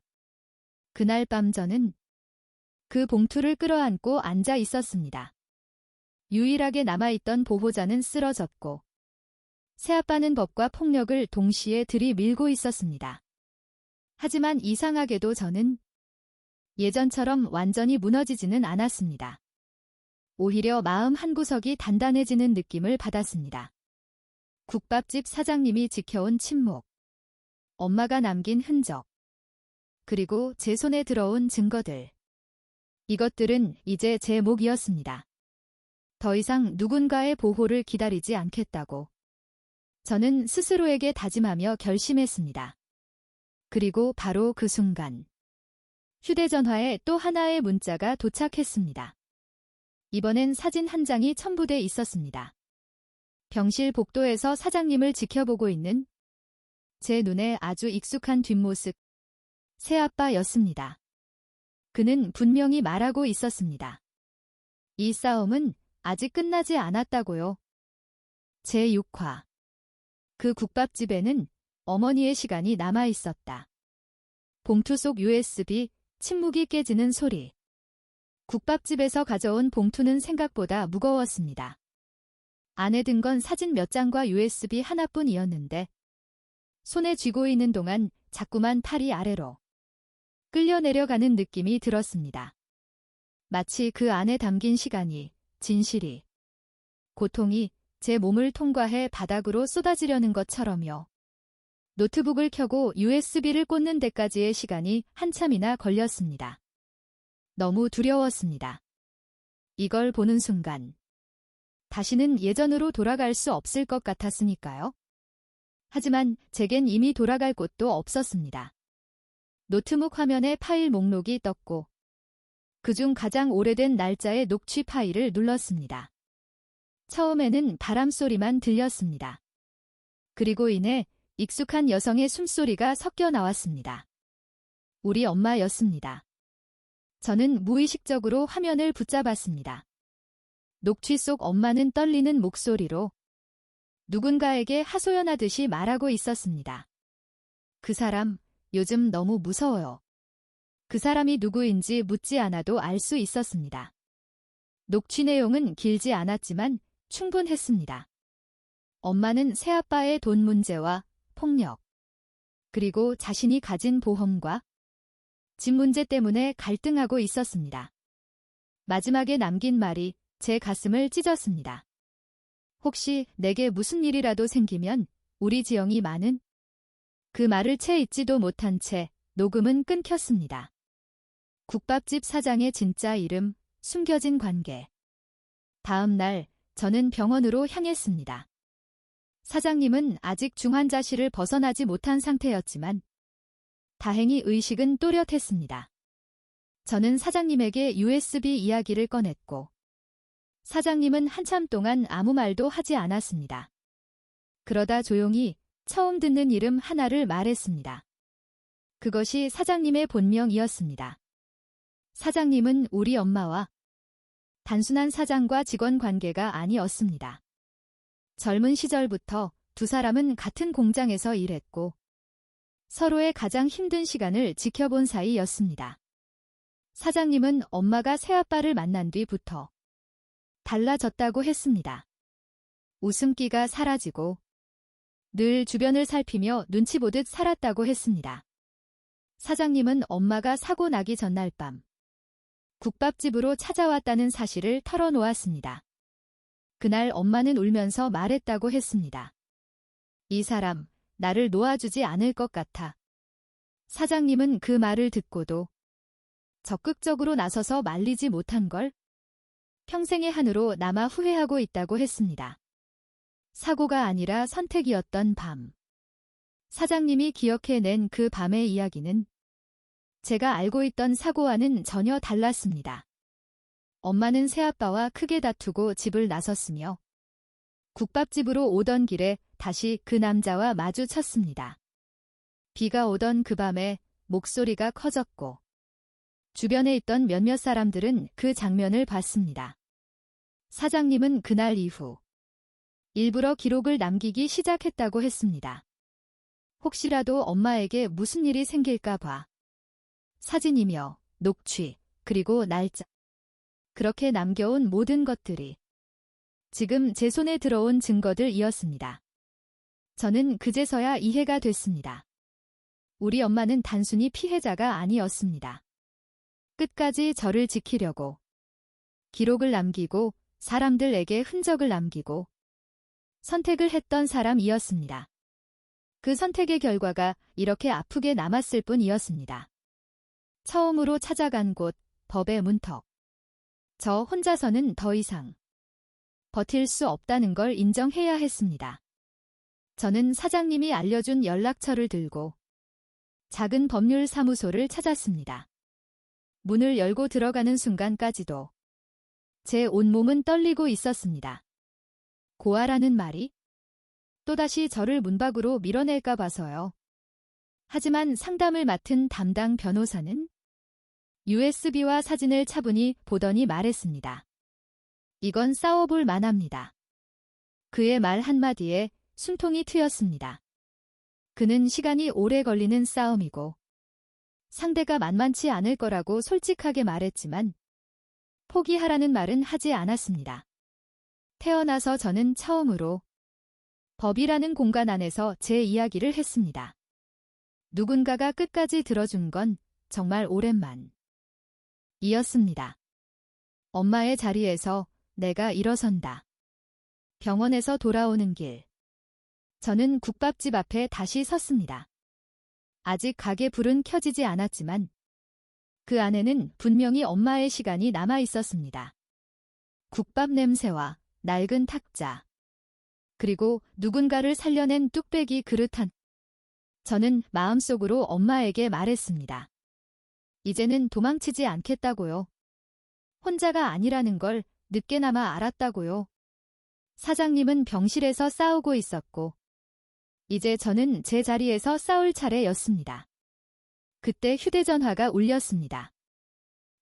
S1: 그날 밤 저는 그 봉투를 끌어안고 앉아 있었습니다. 유일하게 남아있던 보호자는 쓰러졌고 새아빠는 법과 폭력을 동시에 들이밀고 있었습니다. 하지만 이상하게도 저는 예전처럼 완전히 무너지지는 않았습니다. 오히려 마음 한구석이 단단해지는 느낌을 받았습니다. 국밥집 사장님이 지켜온 침묵, 엄마가 남긴 흔적, 그리고 제 손에 들어온 증거들. 이것들은 이제 제 몫이었습니다. 더 이상 누군가의 보호를 기다리지 않겠다고 저는 스스로에게 다짐하며 결심했습니다. 그리고 바로 그 순간 휴대전화에 또 하나의 문자가 도착했습니다. 이번엔 사진 한 장이 첨부돼 있었습니다. 병실 복도에서 사장님을 지켜보고 있는 제 눈에 아주 익숙한 뒷모습, 새아빠였습니다. 그는 분명히 말하고 있었습니다. 이 싸움은 아직 끝나지 않았다고요. 제6화. 그 국밥집에는 어머니의 시간이 남아 있었다. 봉투 속 USB, 침묵이 깨지는 소리. 국밥집에서 가져온 봉투는 생각보다 무거웠습니다. 안에 든 건 사진 몇 장과 USB 하나뿐이었는데 손에 쥐고 있는 동안 자꾸만 팔이 아래로 끌려 내려가는 느낌이 들었습니다. 마치 그 안에 담긴 시간이, 진실이, 고통이 제 몸을 통과해 바닥으로 쏟아지려는 것처럼요. 노트북을 켜고 USB를 꽂는 데까지의 시간이 한참이나 걸렸습니다. 너무 두려웠습니다. 이걸 보는 순간 다시는 예전으로 돌아갈 수 없을 것 같았으니까요. 하지만 제겐 이미 돌아갈 곳도 없었습니다. 노트북 화면에 파일 목록이 떴고 그중 가장 오래된 날짜의 녹취 파일을 눌렀습니다. 처음에는 바람 소리만 들렸습니다. 그리고 이내 익숙한 여성의 숨소리가 섞여 나왔습니다. 우리 엄마였습니다. 저는 무의식적으로 화면을 붙잡았습니다. 녹취 속 엄마는 떨리는 목소리로 누군가에게 하소연하듯이 말하고 있었습니다. 그 사람, 요즘 너무 무서워요. 그 사람이 누구인지 묻지 않아도 알 수 있었습니다. 녹취 내용은 길지 않았지만 충분했습니다. 엄마는 새아빠의 돈 문제와 폭력, 그리고 자신이 가진 보험과 집 문제 때문에 갈등하고 있었습니다. 마지막에 남긴 말이 제 가슴을 찢었습니다. 혹시 내게 무슨 일이라도 생기면 우리 지영이 많은? 그 말을 채 잊지도 못한 채 녹음은 끊겼습니다. 국밥집 사장의 진짜 이름, 숨겨진 관계. 다음 날 저는 병원으로 향했습니다. 사장님은 아직 중환자실을 벗어나지 못한 상태였지만 다행히 의식은 또렷했습니다. 저는 사장님에게 USB 이야기를 꺼냈고 사장님은 한참 동안 아무 말도 하지 않았습니다. 그러다 조용히 처음 듣는 이름 하나를 말했습니다. 그것이 사장님의 본명이었습니다. 사장님은 우리 엄마와 단순한 사장과 직원 관계가 아니었습니다. 젊은 시절부터 두 사람은 같은 공장에서 일했고 서로의 가장 힘든 시간을 지켜본 사이였습니다. 사장님은 엄마가 새아빠를 만난 뒤부터 달라졌다고 했습니다. 웃음기가 사라지고 늘 주변을 살피며 눈치 보듯 살았다고 했습니다. 사장님은 엄마가 사고 나기 전날 밤 국밥집으로 찾아왔다는 사실을 털어놓았습니다. 그날 엄마는 울면서 말했다고 했습니다. 이 사람, 나를 놓아주지 않을 것 같아. 사장님은 그 말을 듣고도 적극적으로 나서서 말리지 못한 걸 평생의 한으로 남아 후회하고 있다고 했습니다. 사고가 아니라 선택이었던 밤. 사장님이 기억해낸 그 밤의 이야기는 제가 알고 있던 사고와는 전혀 달랐습니다. 엄마는 새아빠와 크게 다투고 집을 나섰으며 국밥집으로 오던 길에 다시 그 남자와 마주쳤습니다. 비가 오던 그 밤에 목소리가 커졌고 주변에 있던 몇몇 사람들은 그 장면을 봤습니다. 사장님은 그날 이후 일부러 기록을 남기기 시작했다고 했습니다. 혹시라도 엄마에게 무슨 일이 생길까 봐. 사진이며 녹취, 그리고 날짜. 그렇게 남겨온 모든 것들이 지금 제 손에 들어온 증거들이었습니다. 저는 그제서야 이해가 됐습니다. 우리 엄마는 단순히 피해자가 아니었습니다. 끝까지 저를 지키려고 기록을 남기고 사람들에게 흔적을 남기고 선택을 했던 사람이었습니다. 그 선택의 결과가 이렇게 아프게 남았을 뿐이었습니다. 처음으로 찾아간 곳, 법의 문턱. 저 혼자서는 더 이상 버틸 수 없다는 걸 인정해야 했습니다. 저는 사장님이 알려준 연락처를 들고 작은 법률 사무소를 찾았습니다. 문을 열고 들어가는 순간까지도 제 온몸은 떨리고 있었습니다. 고아라는 말이 또다시 저를 문 밖으로 밀어낼까 봐서요. 하지만 상담을 맡은 담당 변호사는 USB와 사진을 차분히 보더니 말했습니다. 이건 싸워볼 만합니다. 그의 말 한마디에 숨통이 트였습니다. 그는 시간이 오래 걸리는 싸움이고 상대가 만만치 않을 거라고 솔직하게 말했지만 포기하라는 말은 하지 않았습니다. 태어나서 저는 처음으로 법이라는 공간 안에서 제 이야기를 했습니다. 누군가가 끝까지 들어준 건 정말 오랜만이었습니다. 엄마의 자리에서 내가 일어선다. 병원에서 돌아오는 길. 저는 국밥집 앞에 다시 섰습니다. 아직 가게 불은 켜지지 않았지만 그 안에는 분명히 엄마의 시간이 남아 있었습니다. 국밥 냄새와 낡은 탁자. 그리고 누군가를 살려낸 뚝배기 그릇 한. 저는 마음속으로 엄마에게 말했습니다. 이제는 도망치지 않겠다고요. 혼자가 아니라는 걸 늦게나마 알았다고요. 사장님은 병실에서 싸우고 있었고 이제 저는 제 자리에서 싸울 차례였습니다. 그때 휴대전화가 울렸습니다.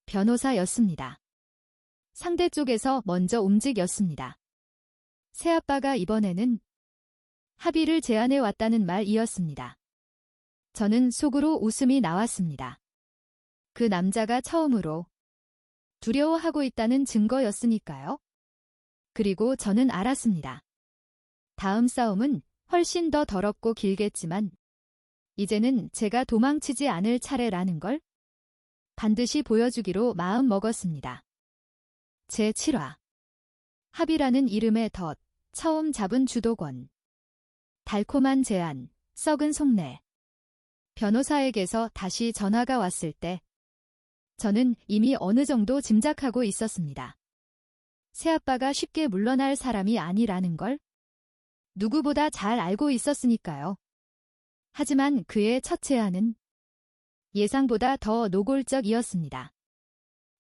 S1: 변호사였습니다. 상대 쪽에서 먼저 움직였습니다. 새아빠가 이번에는 합의를 제안해 왔다는 말이었습니다. 저는 속으로 웃음이 나왔습니다. 그 남자가 처음으로 두려워하고 있다는 증거였으니까요. 그리고 저는 알았습니다. 다음 싸움은 훨씬 더 더럽고 길겠지만 이제는 제가 도망치지 않을 차례라는 걸 반드시 보여주기로 마음 먹었습니다. 제7화 합의라는 이름의 덫, 처음 잡은 주도권. 달콤한 제안, 썩은 속내. 변호사에게서 다시 전화가 왔을 때 저는 이미 어느 정도 짐작하고 있었습니다. 새아빠가 쉽게 물러날 사람이 아니라는 걸 누구보다 잘 알고 있었으니까요. 하지만 그의 첫 제안은 예상보다 더 노골적이었습니다.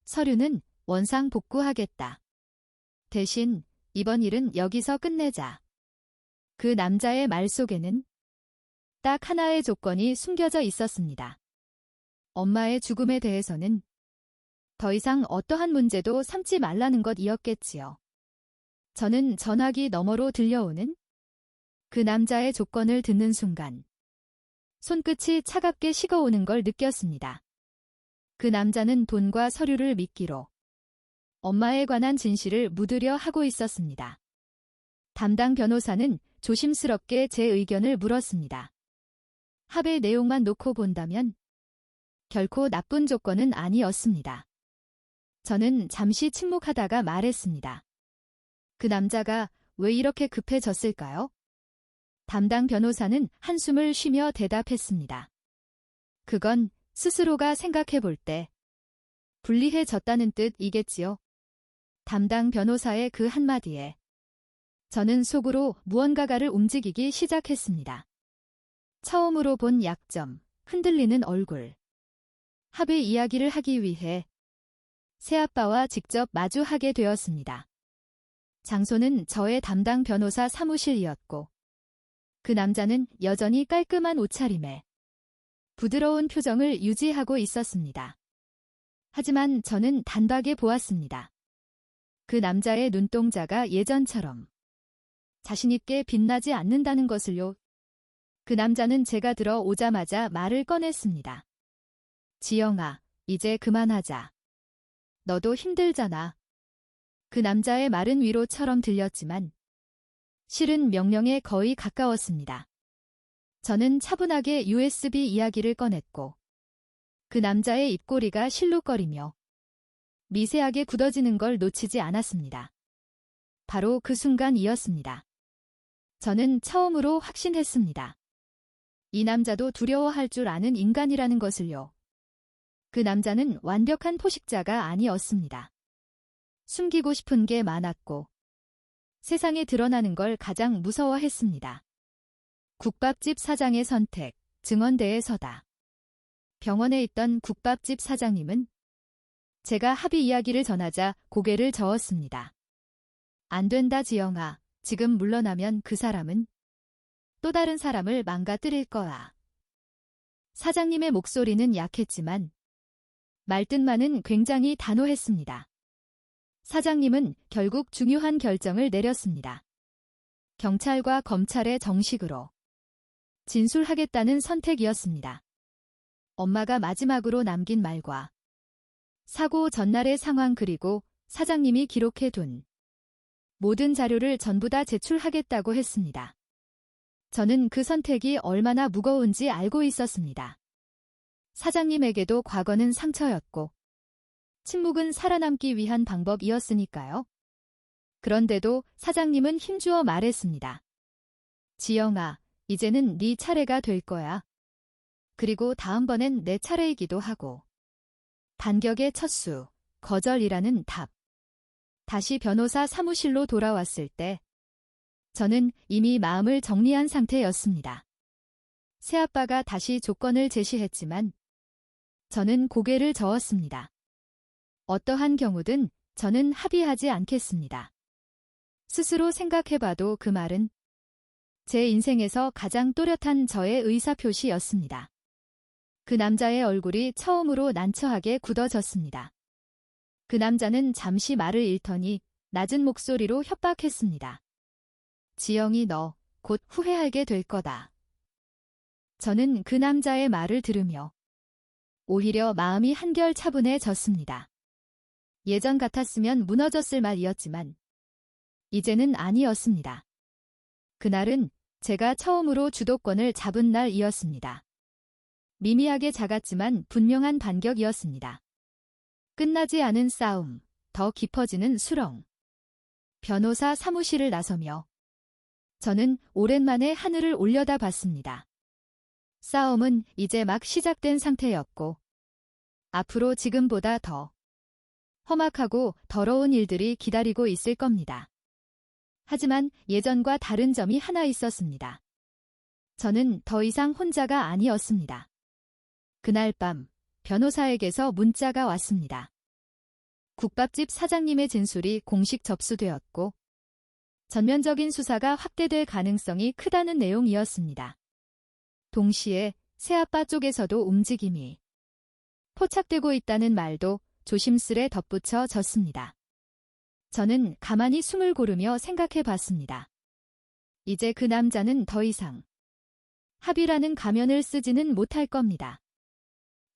S1: 서류는 원상 복구하겠다. 대신 이번 일은 여기서 끝내자. 그 남자의 말 속에는 딱 하나의 조건이 숨겨져 있었습니다. 엄마의 죽음에 대해서는 더 이상 어떠한 문제도 삼지 말라는 것이었겠지요. 저는 전화기 너머로 들려오는 그 남자의 조건을 듣는 순간 손끝이 차갑게 식어오는 걸 느꼈습니다. 그 남자는 돈과 서류를 미끼로 엄마에 관한 진실을 묻으려 하고 있었습니다. 담당 변호사는 조심스럽게 제 의견을 물었습니다. 합의 내용만 놓고 본다면 결코 나쁜 조건은 아니었습니다. 저는 잠시 침묵하다가 말했습니다. 그 남자가 왜 이렇게 급해졌을까요? 담당 변호사는 한숨을 쉬며 대답했습니다. 그건 스스로가 생각해 볼 때 불리해졌다는 뜻이겠지요. 담당 변호사의 그 한마디에 저는 속으로 무언가를 움직이기 시작했습니다. 처음으로 본 약점, 흔들리는 얼굴. 합의 이야기를 하기 위해 새아빠와 직접 마주하게 되었습니다. 장소는 저의 담당 변호사 사무실이었고 그 남자는 여전히 깔끔한 옷차림에 부드러운 표정을 유지하고 있었습니다. 하지만 저는 단박에 보았습니다. 그 남자의 눈동자가 예전처럼 자신있게 빛나지 않는다는 것을요. 그 남자는 제가 들어오자마자 말을 꺼냈습니다. 지영아, 이제 그만하자. 너도 힘들잖아. 그 남자의 말은 위로처럼 들렸지만 실은 명령에 거의 가까웠습니다. 저는 차분하게 USB 이야기를 꺼냈고 그 남자의 입꼬리가 실룩거리며 미세하게 굳어지는 걸 놓치지 않았습니다. 바로 그 순간이었습니다. 저는 처음으로 확신했습니다. 이 남자도 두려워할 줄 아는 인간이라는 것을요. 그 남자는 완벽한 포식자가 아니었습니다. 숨기고 싶은 게 많았고 세상에 드러나는 걸 가장 무서워했습니다. 국밥집 사장의 선택, 증언대에 서다. 병원에 있던 국밥집 사장님은 제가 합의 이야기를 전하자 고개를 저었습니다. 안 된다 지영아. 지금 물러나면 그 사람은 또 다른 사람을 망가뜨릴 거야. 사장님의 목소리는 약했지만 말뜻만은 굉장히 단호했습니다. 사장님은 결국 중요한 결정을 내렸습니다. 경찰과 검찰의 정식으로 진술하겠다는 선택이었습니다. 엄마가 마지막으로 남긴 말과 사고 전날의 상황 그리고 사장님이 기록해둔 모든 자료를 전부 다 제출하겠다고 했습니다. 저는 그 선택이 얼마나 무거운지 알고 있었습니다. 사장님에게도 과거는 상처였고 침묵은 살아남기 위한 방법이었으니까요. 그런데도 사장님은 힘주어 말했습니다. 지영아, 이제는 네 차례가 될 거야. 그리고 다음번엔 내 차례이기도 하고. 반격의 첫 수, 거절이라는 답. 다시 변호사 사무실로 돌아왔을 때 저는 이미 마음을 정리한 상태였습니다. 새아빠가 다시 조건을 제시했지만 저는 고개를 저었습니다. 어떠한 경우든 저는 합의하지 않겠습니다. 스스로 생각해봐도 그 말은 제 인생에서 가장 또렷한 저의 의사표시였습니다. 그 남자의 얼굴이 처음으로 난처하게 굳어졌습니다. 그 남자는 잠시 말을 잃더니 낮은 목소리로 협박했습니다. 지영이 너 곧 후회하게 될 거다. 저는 그 남자의 말을 들으며 오히려 마음이 한결 차분해졌습니다. 예전 같았으면 무너졌을 말이었지만 이제는 아니었습니다. 그날은 제가 처음으로 주도권을 잡은 날이었습니다. 미미하게 작았지만 분명한 반격이었습니다. 끝나지 않은 싸움, 더 깊어지는 수렁. 변호사 사무실을 나서며 저는 오랜만에 하늘을 올려다봤습니다. 싸움은 이제 막 시작된 상태였고 앞으로 지금보다 더 험악하고 더러운 일들이 기다리고 있을 겁니다. 하지만 예전과 다른 점이 하나 있었습니다. 저는 더 이상 혼자가 아니었습니다. 그날 밤 변호사에게서 문자가 왔습니다. 국밥집 사장님의 진술이 공식 접수되었고 전면적인 수사가 확대될 가능성이 크다는 내용이었습니다. 동시에 새아빠 쪽에서도 움직임이 포착되고 있다는 말도 조심스레 덧붙여졌습니다. 저는 가만히 숨을 고르며 생각해 봤습니다. 이제 그 남자는 더 이상 합의라는 가면을 쓰지는 못할 겁니다.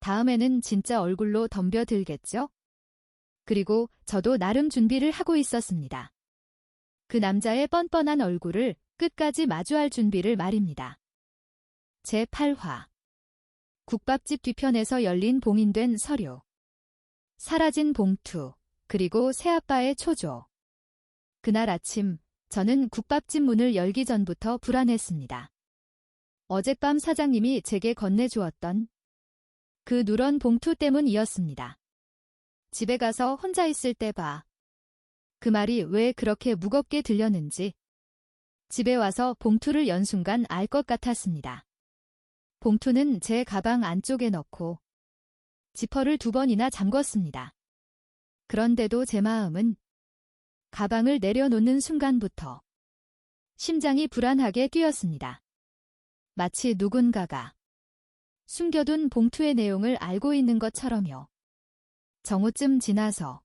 S1: 다음에는 진짜 얼굴로 덤벼들겠죠? 그리고 저도 나름 준비를 하고 있었습니다. 그 남자의 뻔뻔한 얼굴을 끝까지 마주할 준비를 말입니다. 제8화 국밥집 뒤편에서 열린 봉인된 서류. 사라진 봉투, 그리고 새아빠의 초조. 그날 아침 저는 국밥집 문을 열기 전부터 불안했습니다. 어젯밤 사장님이 제게 건네주었던 그 누런 봉투 때문이었습니다. 집에 가서 혼자 있을 때 봐. 그 말이 왜 그렇게 무겁게 들렸는지 집에 와서 봉투를 연 순간 알 것 같았습니다. 봉투는 제 가방 안쪽에 넣고 지퍼를 2번이나 잠궜습니다. 그런데도 제 마음은 가방을 내려놓는 순간부터 심장이 불안하게 뛰었습니다. 마치 누군가가 숨겨둔 봉투의 내용을 알고 있는 것처럼요. 정오쯤 지나서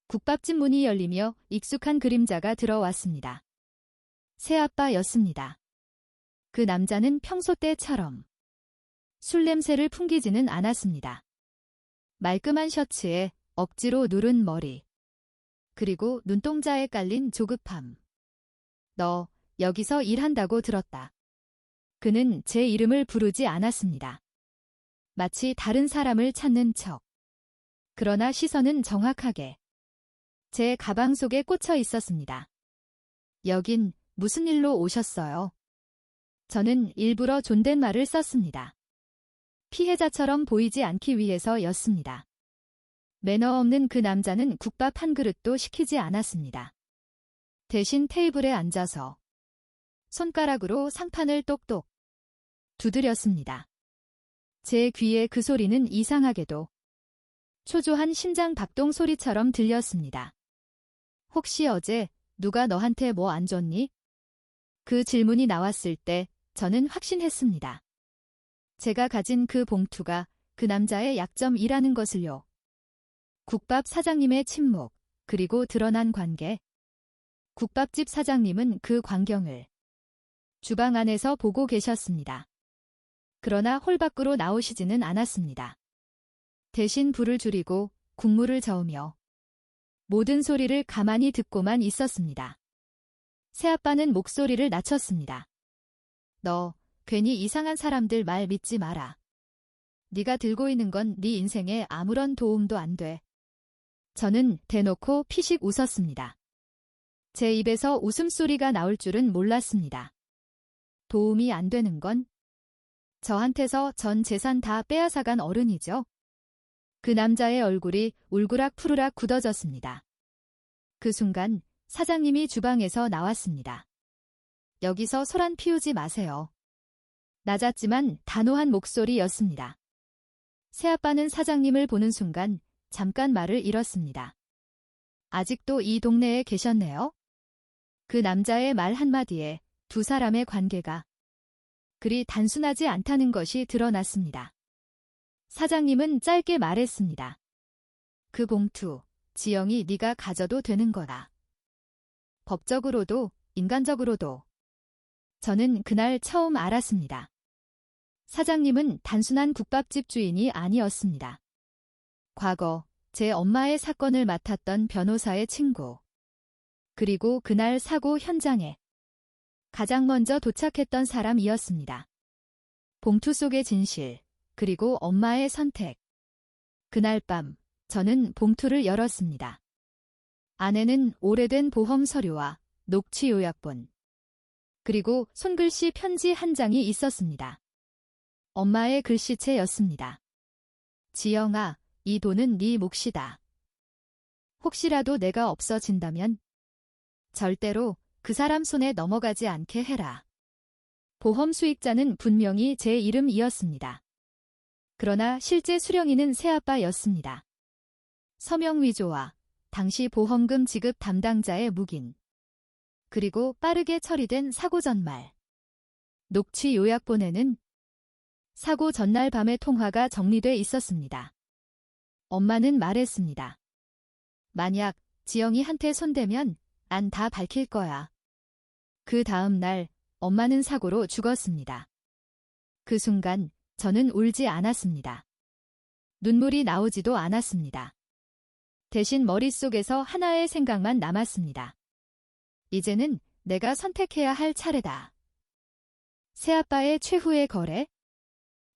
S1: 국밥집 문이 열리며 익숙한 그림자가 들어왔습니다. 새아빠였습니다. 그 남자는 평소 때처럼 술 냄새를 풍기지는 않았습니다. 말끔한 셔츠에 억지로 누른 머리, 그리고 눈동자에 깔린 조급함. 너 여기서 일한다고 들었다. 그는 제 이름을 부르지 않았습니다. 마치 다른 사람을 찾는 척. 그러나 시선은 정확하게 제 가방 속에 꽂혀 있었습니다. 여긴 무슨 일로 오셨어요? 저는 일부러 존댓말을 썼습니다. 피해자처럼 보이지 않기 위해서였습니다. 매너 없는 그 남자는 국밥 한 그릇도 시키지 않았습니다. 대신 테이블에 앉아서 손가락으로 상판을 똑똑 두드렸습니다. 제 귀에 그 소리는 이상하게도 초조한 심장 박동 소리처럼 들렸습니다. 혹시 어제 누가 너한테 뭐 안 줬니? 그 질문이 나왔을 때 저는 확신했습니다. 제가 가진 그 봉투가 그 남자의 약점이라는 것을요. 국밥 사장님의 침묵, 그리고 드러난 관계. 국밥집 사장님은 그 광경을 주방 안에서 보고 계셨습니다. 그러나 홀 밖으로 나오시지는 않았습니다. 대신 불을 줄이고 국물을 저으며 모든 소리를 가만히 듣고만 있었습니다. 새아빠는 목소리를 낮췄습니다. 너 괜히 이상한 사람들 말 믿지 마라. 네가 들고 있는 건 네 인생에 아무런 도움도 안 돼. 저는 대놓고 피식 웃었습니다. 제 입에서 웃음소리가 나올 줄은 몰랐습니다. 도움이 안 되는 건 저한테서 전 재산 다 빼앗아간 어른이죠. 그 남자의 얼굴이 울그락푸르락 굳어졌습니다. 그 순간 사장님이 주방에서 나왔습니다. 여기서 소란 피우지 마세요. 낮았지만 단호한 목소리였습니다. 새아빠는 사장님을 보는 순간 잠깐 말을 잃었습니다. 아직도 이 동네에 계셨네요? 그 남자의 말 한마디에 두 사람의 관계가 그리 단순하지 않다는 것이 드러났습니다. 사장님은 짧게 말했습니다. 그 봉투, 지영이 네가 가져도 되는 거다. 법적으로도 인간적으로도. 저는 그날 처음 알았습니다. 사장님은 단순한 국밥집 주인이 아니었습니다. 과거 제 엄마의 사건을 맡았던 변호사의 친구. 그리고 그날 사고 현장에 가장 먼저 도착했던 사람이었습니다. 봉투 속의 진실, 그리고 엄마의 선택. 그날 밤 저는 봉투를 열었습니다. 안에는 오래된 보험 서류와 녹취 요약본, 그리고 손글씨 편지 한 장이 있었습니다. 엄마의 글씨체였습니다. 지영아, 이 돈은 네 몫이다. 혹시라도 내가 없어진다면 절대로 그 사람 손에 넘어가지 않게 해라. 보험 수익자는 분명히 제 이름이었습니다. 그러나 실제 수령인은 새아빠였습니다. 서명 위조와 당시 보험금 지급 담당자의 묵인, 그리고 빠르게 처리된 사고 전말. 녹취 요약본에는 사고 전날 밤의 통화가 정리돼 있었습니다. 엄마는 말했습니다. 만약 지영이한테 손대면 난 다 밝힐 거야. 그 다음 날 엄마는 사고로 죽었습니다. 그 순간 저는 울지 않았습니다. 눈물이 나오지도 않았습니다. 대신 머릿속에서 하나의 생각만 남았습니다. 이제는 내가 선택해야 할 차례다. 새아빠의 최후의 거래?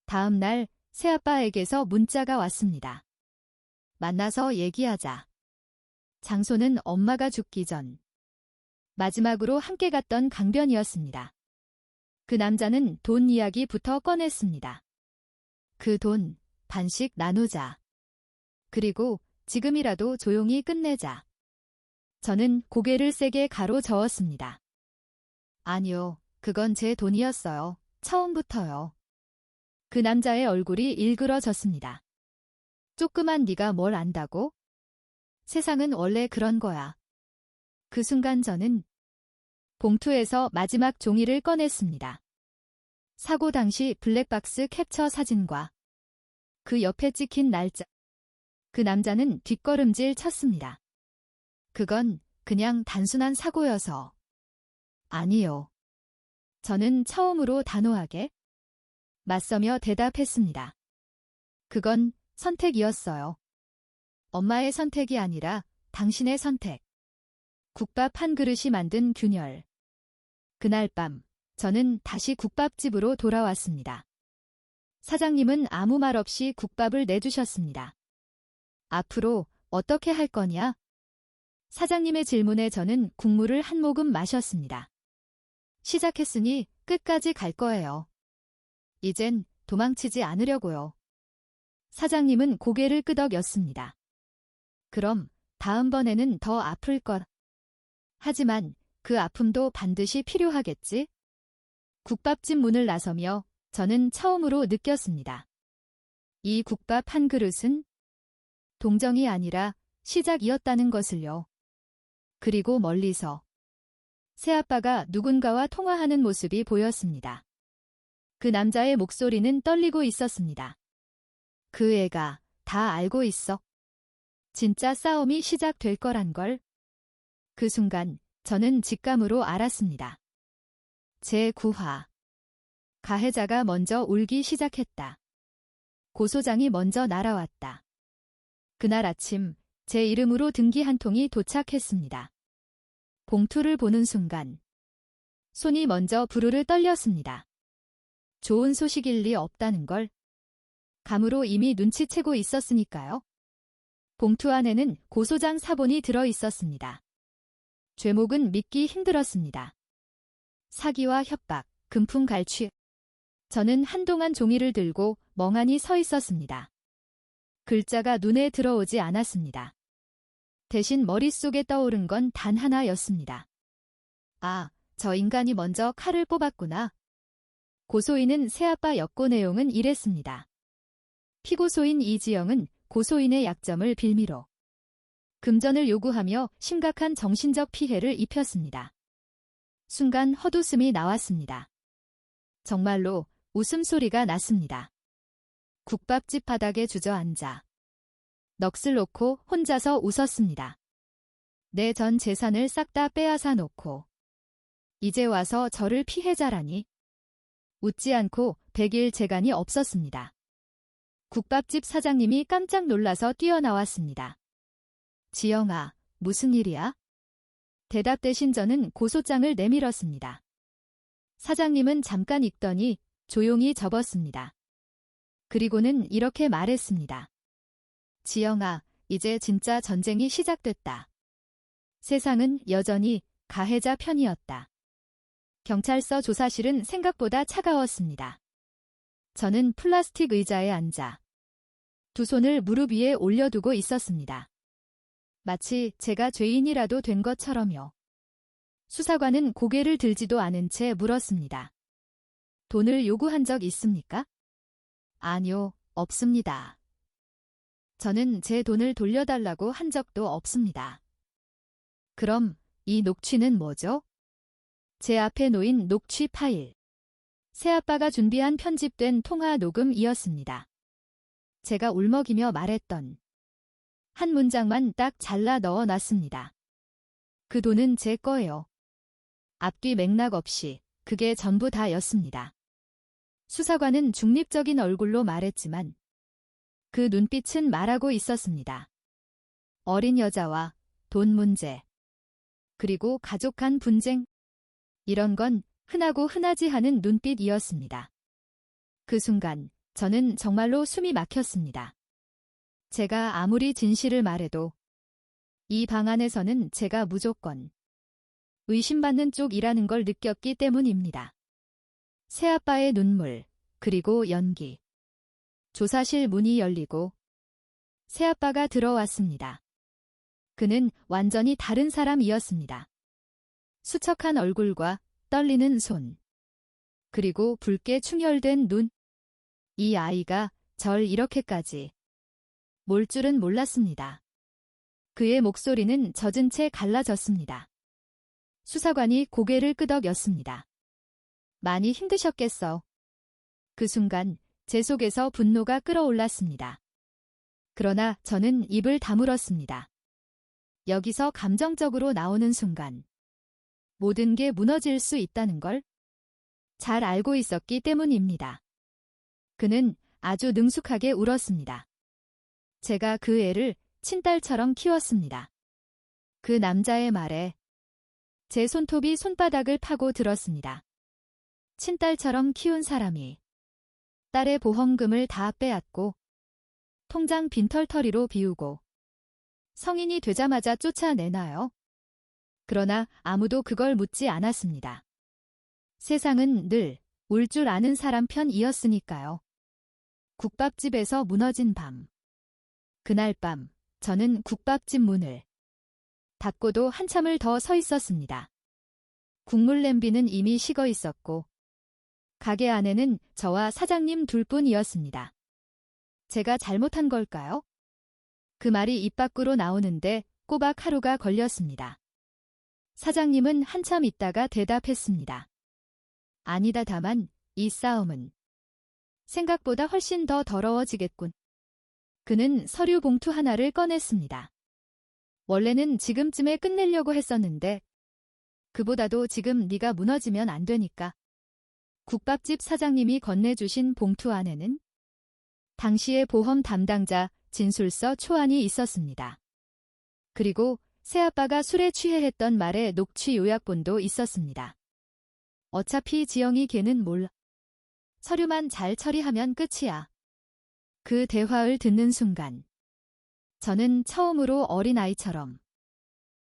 S1: 다음 날 새아빠에게서 문자가 왔습니다. 만나서 얘기하자. 장소는 엄마가 죽기 전 마지막으로 함께 갔던 강변이었습니다. 그 남자는 돈 이야기부터 꺼냈습니다. 그 돈 반씩 나누자. 그리고 지금이라도 조용히 끝내자. 저는 고개를 세게 가로저었습니다. 아니요, 그건 제 돈이었어요. 처음부터요. 그 남자의 얼굴이 일그러졌습니다. 조그만 네가 뭘 안다고? 세상은 원래 그런 거야. 그 순간 저는 봉투에서 마지막 종이를 꺼냈습니다. 사고 당시 블랙박스 캡처 사진과 그 옆에 찍힌 날짜. 그 남자는 뒷걸음질 쳤습니다. 그건 그냥 단순한 사고여서. 아니요. 저는 처음으로 단호하게 맞서며 대답했습니다. 그건 선택이었어요. 엄마의 선택이 아니라 당신의 선택. 국밥 한 그릇이 만든 균열. 그날 밤 저는 다시 국밥집으로 돌아왔습니다. 사장님은 아무 말 없이 국밥을 내주셨습니다. 앞으로 어떻게 할 거냐? 사장님의 질문에 저는 국물을 한 모금 마셨습니다. 시작했으니 끝까지 갈 거예요. 이젠 도망치지 않으려고요. 사장님은 고개를 끄덕였습니다. 그럼 다음번에는 더 아플 것. 하지만 그 아픔도 반드시 필요하겠지? 국밥집 문을 나서며 저는 처음으로 느꼈습니다. 이 국밥 한 그릇은 동정이 아니라 시작이었다는 것을요. 그리고 멀리서 새아빠가 누군가와 통화하는 모습이 보였습니다. 그 남자의 목소리는 떨리고 있었습니다. 그 애가 다 알고 있어. 진짜 싸움이 시작될 거란 걸. 그 순간 저는 직감으로 알았습니다. 제9화. 가해자가 먼저 울기 시작했다. 고소장이 먼저 날아왔다. 그날 아침 제 이름으로 등기 한 통이 도착했습니다. 봉투를 보는 순간 손이 먼저 부르르 떨렸습니다. 좋은 소식일 리 없다는 걸 감으로 이미 눈치채고 있었으니까요. 봉투 안에는 고소장 사본이 들어 있었습니다. 죄목은 믿기 힘들었습니다. 사기와 협박, 금품 갈취. 저는 한동안 종이를 들고 멍하니 서 있었습니다. 글자가 눈에 들어오지 않았습니다. 대신 머릿속에 떠오른 건 단 하나였습니다. 아, 저 인간이 먼저 칼을 뽑았구나. 고소인은 새아빠 엮고 내용은 이랬습니다. 피고소인 이지영은 고소인의 약점을 빌미로 금전을 요구하며 심각한 정신적 피해를 입혔습니다. 순간 헛웃음이 나왔습니다. 정말로 웃음소리가 났습니다. 국밥집 바닥에 주저앉아 넋을 놓고 혼자서 웃었습니다. 내 전 재산을 싹 다 빼앗아 놓고 이제 와서 저를 피해자라니. 웃지 않고 100일 재간이 없었습니다. 국밥집 사장님이 깜짝 놀라서 뛰어나왔습니다. 지영아, 무슨 일이야? 대답 대신 저는 고소장을 내밀었습니다. 사장님은 잠깐 읽더니 조용히 접었습니다. 그리고는 이렇게 말했습니다. 지영아, 이제 진짜 전쟁이 시작됐다. 세상은 여전히 가해자 편이었다. 경찰서 조사실은 생각보다 차가웠습니다. 저는 플라스틱 의자에 앉아 두 손을 무릎 위에 올려두고 있었습니다. 마치 제가 죄인이라도 된 것처럼요. 수사관은 고개를 들지도 않은 채 물었습니다. 돈을 요구한 적 있습니까? 아니요, 없습니다. 저는 제 돈을 돌려달라고 한 적도 없습니다. 그럼 이 녹취는 뭐죠? 제 앞에 놓인 녹취 파일. 새아빠가 준비한 편집된 통화 녹음이었습니다. 제가 울먹이며 말했던 한 문장만 딱 잘라 넣어놨습니다. 그 돈은 제 거예요. 앞뒤 맥락 없이 그게 전부 다였습니다. 수사관은 중립적인 얼굴로 말했지만 그 눈빛은 말하고 있었습니다. 어린 여자와 돈 문제, 그리고 가족 간 분쟁, 이런 건 흔하고 흔하지 않은 눈빛이었습니다. 그 순간 저는 정말로 숨이 막혔습니다. 제가 아무리 진실을 말해도 이 방 안에서는 제가 무조건 의심받는 쪽이라는 걸 느꼈기 때문입니다. 새아빠의 눈물, 그리고 연기. 조사실 문이 열리고 새아빠가 들어왔습니다. 그는 완전히 다른 사람이었습니다. 수척한 얼굴과 떨리는 손, 그리고 붉게 충혈된 눈. 이 아이가 절 이렇게까지 몰 줄은 몰랐습니다. 그의 목소리는 젖은 채 갈라졌습니다. 수사관이 고개를 끄덕였습니다. 많이 힘드셨겠어. 그 순간 제 속에서 분노가 끓어올랐습니다. 그러나 저는 입을 다물었습니다. 여기서 감정적으로 나오는 순간 모든 게 무너질 수 있다는 걸 잘 알고 있었기 때문입니다. 그는 아주 능숙하게 울었습니다. 제가 그 애를 친딸처럼 키웠습니다. 그 남자의 말에 제 손톱이 손바닥을 파고 들었습니다. 친딸처럼 키운 사람이 딸의 보험금을 다 빼앗고 통장 빈털터리로 비우고 성인이 되자마자 쫓아내나요? 그러나 아무도 그걸 묻지 않았습니다. 세상은 늘 울 줄 아는 사람 편이었으니까요. 국밥집에서 무너진 밤. 그날 밤 저는 국밥집 문을 닫고도 한참을 더 서 있었습니다. 국물 냄비는 이미 식어 있었고 가게 안에는 저와 사장님 둘뿐이었습니다. 제가 잘못한 걸까요? 그 말이 입 밖으로 나오는데 꼬박 하루가 걸렸습니다. 사장님은 한참 있다가 대답했습니다. 아니다. 다만 이 싸움은 생각보다 훨씬 더 더러워지겠군. 그는 서류 봉투 하나를 꺼냈습니다. 원래는 지금쯤에 끝내려고 했었는데 그보다도 지금 네가 무너지면 안 되니까. 국밥집 사장님이 건네주신 봉투 안에는 당시의 보험 담당자 진술서 초안이 있었습니다. 그리고 새아빠가 술에 취해 했던 말의 녹취 요약본도 있었습니다. 어차피 지영이 걔는 몰라. 서류만 잘 처리하면 끝이야. 그 대화를 듣는 순간 저는 처음으로 어린아이처럼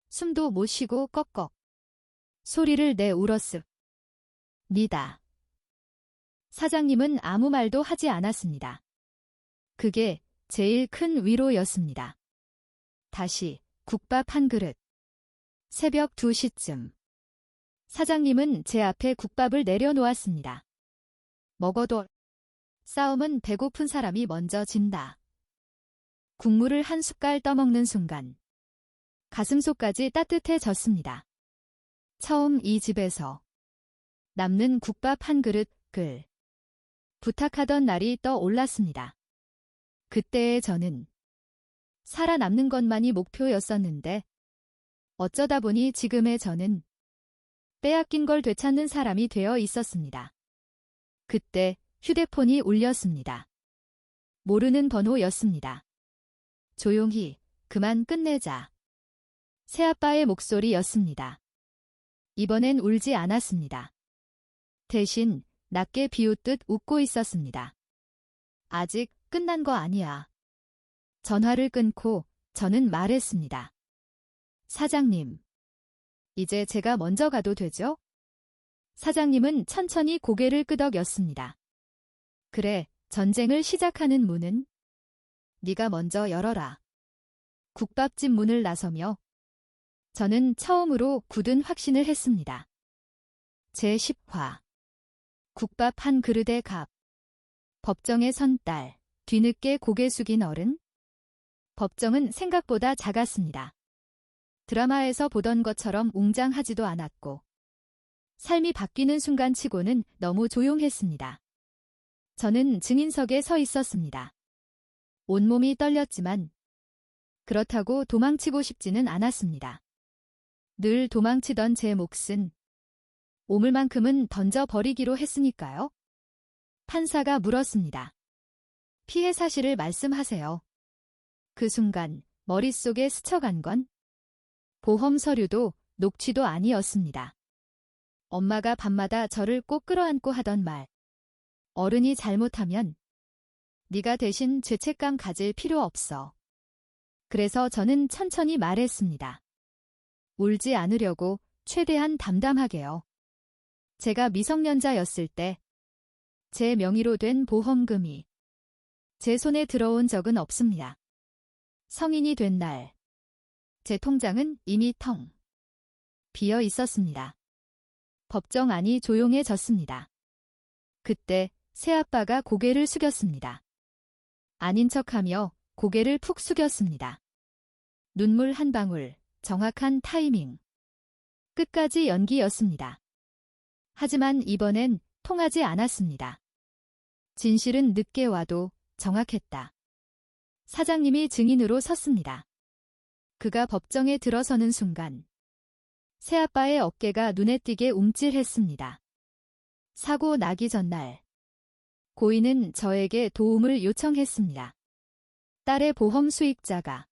S1: 숨도 못 쉬고 꺽꺽 소리를 내 울었습니다. 사장님은 아무 말도 하지 않았습니다. 그게 제일 큰 위로였습니다. 다시 국밥 한 그릇. 새벽 2시쯤. 사장님은 제 앞에 국밥을 내려놓았습니다. 먹어도 싸움은 배고픈 사람이 먼저 진다. 국물을 한 숟갈 떠먹는 순간 가슴속까지 따뜻해졌습니다. 처음 이 집에서 남는 국밥 한 그릇을 부탁하던 날이 떠올랐습니다. 그때의 저는 살아남는 것만이 목표였었는데 어쩌다 보니 지금의 저는 빼앗긴 걸 되찾는 사람이 되어 있었습니다. 그때 휴대폰이 울렸습니다. 모르는 번호였습니다. 조용히 그만 끝내자. 새아빠의 목소리였습니다. 이번엔 울지 않았습니다. 대신 낮게 비웃듯 웃고 있었습니다. 아직 끝난 거 아니야. 전화를 끊고 저는 말했습니다. 사장님, 이제 제가 먼저 가도 되죠? 사장님은 천천히 고개를 끄덕였습니다. 그래, 전쟁을 시작하는 문은 네가 먼저 열어라. 국밥집 문을 나서며 저는 처음으로 굳은 확신을 했습니다. 제10화 국밥 한 그릇의 값. 법정에 선 딸, 뒤늦게 고개 숙인 어른. 법정은 생각보다 작았습니다. 드라마에서 보던 것처럼 웅장하지도 않았고 삶이 바뀌는 순간치고는 너무 조용했습니다. 저는 증인석에 서 있었습니다. 온몸이 떨렸지만 그렇다고 도망치고 싶지는 않았습니다. 늘 도망치던 제 몫은 오물만큼은 던져버리기로 했으니까요. 판사가 물었습니다. 피해 사실을 말씀하세요. 그 순간 머릿속에 스쳐간 건 보험 서류도 녹취도 아니었습니다. 엄마가 밤마다 저를 꼭 끌어안고 하던 말. 어른이 잘못하면 네가 대신 죄책감 가질 필요 없어. 그래서 저는 천천히 말했습니다. 울지 않으려고 최대한 담담하게요. 제가 미성년자였을 때 제 명의로 된 보험금이 제 손에 들어온 적은 없습니다. 성인이 된 날, 제 통장은 이미 텅 비어 있었습니다. 법정 안이 조용해졌습니다. 그때 새아빠가 고개를 숙였습니다. 아닌 척하며 고개를 푹 숙였습니다. 눈물 한 방울, 정확한 타이밍. 끝까지 연기였습니다. 하지만 이번엔 통하지 않았습니다. 진실은 늦게 와도 정확했다. 사장님이 증인으로 섰습니다. 그가 법정에 들어서는 순간 새아빠의 어깨가 눈에 띄게 움찔했습니다. 사고 나기 전날 고인은 저에게 도움을 요청했습니다. 딸의 보험 수익자가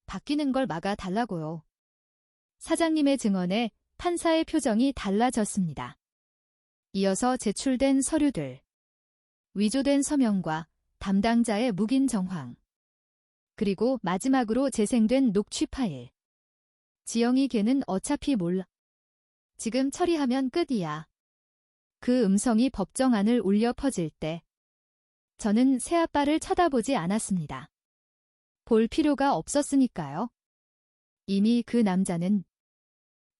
S1: 바뀌는 걸 막아달라고요. 사장님의 증언에 판사의 표정이 달라졌습니다. 이어서 제출된 서류들, 위조된 서명과 담당자의 묵인 정황, 그리고 마지막으로 재생된 녹취 파일. 지영이 걔는 어차피 몰라. 지금 처리하면 끝이야. 그 음성이 법정 안을 울려 퍼질 때 저는 새아빠를 쳐다보지 않았습니다. 볼 필요가 없었으니까요. 이미 그 남자는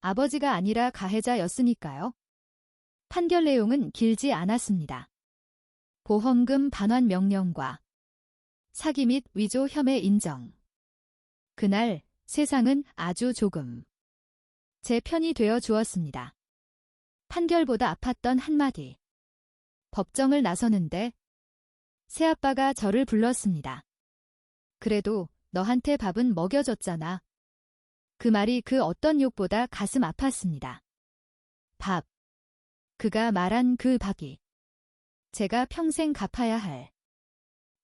S1: 아버지가 아니라 가해자였으니까요. 판결 내용은 길지 않았습니다. 보험금 반환 명령과 사기 및 위조 혐의 인정. 그날 세상은 아주 조금 제 편이 되어 주었습니다. 판결보다 아팠던 한마디. 법정을 나서는데 새아빠가 저를 불렀습니다. 그래도 너한테 밥은 먹여줬잖아. 그 말이 그 어떤 욕보다 가슴 아팠습니다. 밥. 그가 말한 그 밥이 제가 평생 갚아야 할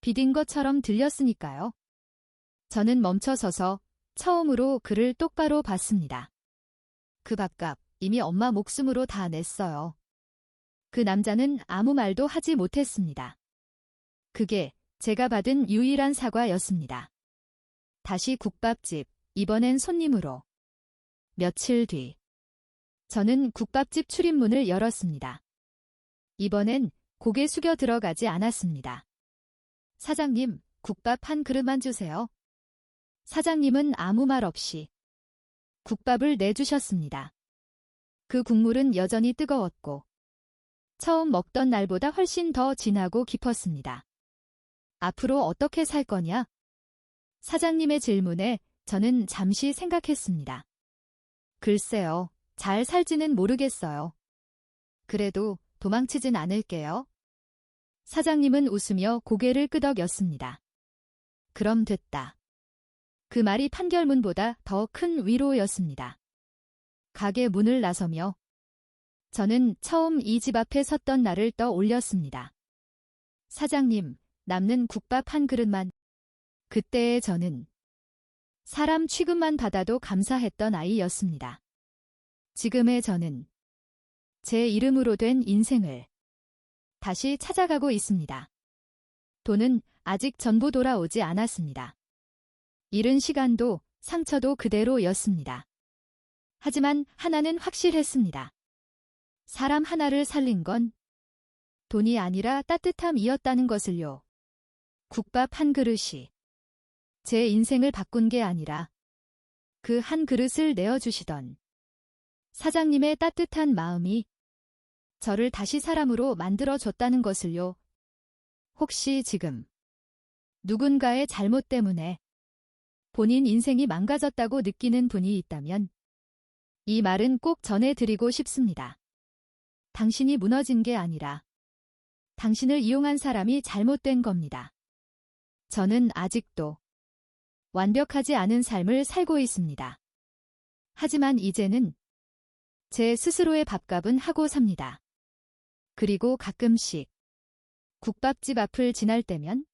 S1: 빚인 것처럼 들렸으니까요. 저는 멈춰서서 처음으로 그를 똑바로 봤습니다. 그 밥값 이미 엄마 목숨으로 다 냈어요. 그 남자는 아무 말도 하지 못했습니다. 그게 제가 받은 유일한 사과였습니다. 다시 국밥집, 이번엔 손님으로. 며칠 뒤, 저는 국밥집 출입문을 열었습니다. 이번엔 고개 숙여 들어가지 않았습니다. 사장님, 국밥 한 그릇만 주세요. 사장님은 아무 말 없이 국밥을 내주셨습니다. 그 국물은 여전히 뜨거웠고 처음 먹던 날보다 훨씬 더 진하고 깊었습니다. 앞으로 어떻게 살 거냐? 사장님의 질문에 저는 잠시 생각했습니다. 글쎄요, 잘 살지는 모르겠어요. 그래도 도망치진 않을게요. 사장님은 웃으며 고개를 끄덕였습니다. 그럼 됐다. 그 말이 판결문보다 더 큰 위로였습니다. 가게 문을 나서며 저는 처음 이 집 앞에 섰던 날을 떠올렸습니다. 사장님, 남는 국밥 한 그릇만. 그때의 저는 사람 취급만 받아도 감사했던 아이였습니다. 지금의 저는 제 이름으로 된 인생을 다시 찾아가고 있습니다. 돈은 아직 전부 돌아오지 않았습니다. 잃은 시간도 상처도 그대로였습니다. 하지만 하나는 확실했습니다. 사람 하나를 살린 건 돈이 아니라 따뜻함이었다는 것을요. 국밥 한 그릇이 제 인생을 바꾼 게 아니라 그 한 그릇을 내어주시던 사장님의 따뜻한 마음이 저를 다시 사람으로 만들어줬다는 것을요. 혹시 지금 누군가의 잘못 때문에 본인 인생이 망가졌다고 느끼는 분이 있다면 이 말은 꼭 전해드리고 싶습니다. 당신이 무너진 게 아니라 당신을 이용한 사람이 잘못된 겁니다. 저는 아직도 완벽하지 않은 삶을 살고 있습니다. 하지만 이제는 제 스스로의 밥값은 하고 삽니다. 그리고 가끔씩 국밥집 앞을 지날 때면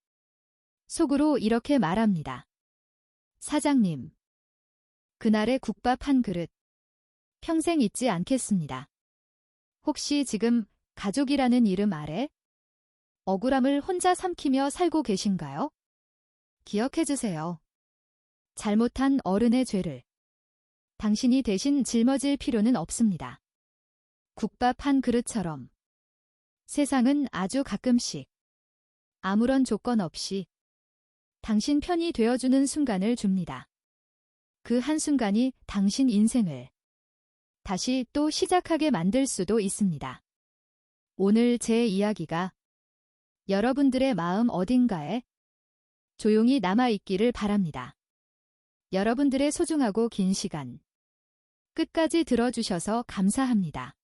S1: 속으로 이렇게 말합니다. 사장님, 그날의 국밥 한 그릇 평생 잊지 않겠습니다. 혹시 지금 가족이라는 이름 아래 억울함을 혼자 삼키며 살고 계신가요? 기억해주세요. 잘못한 어른의 죄를 당신이 대신 짊어질 필요는 없습니다. 국밥 한 그릇처럼 세상은 아주 가끔씩 아무런 조건 없이 당신 편이 되어주는 순간을 줍니다. 그 한순간이 당신 인생을 다시 또 시작하게 만들 수도 있습니다. 오늘 제 이야기가 여러분들의 마음 어딘가에 조용히 남아있기를 바랍니다. 여러분들의 소중하고 긴 시간 끝까지 들어주셔서 감사합니다.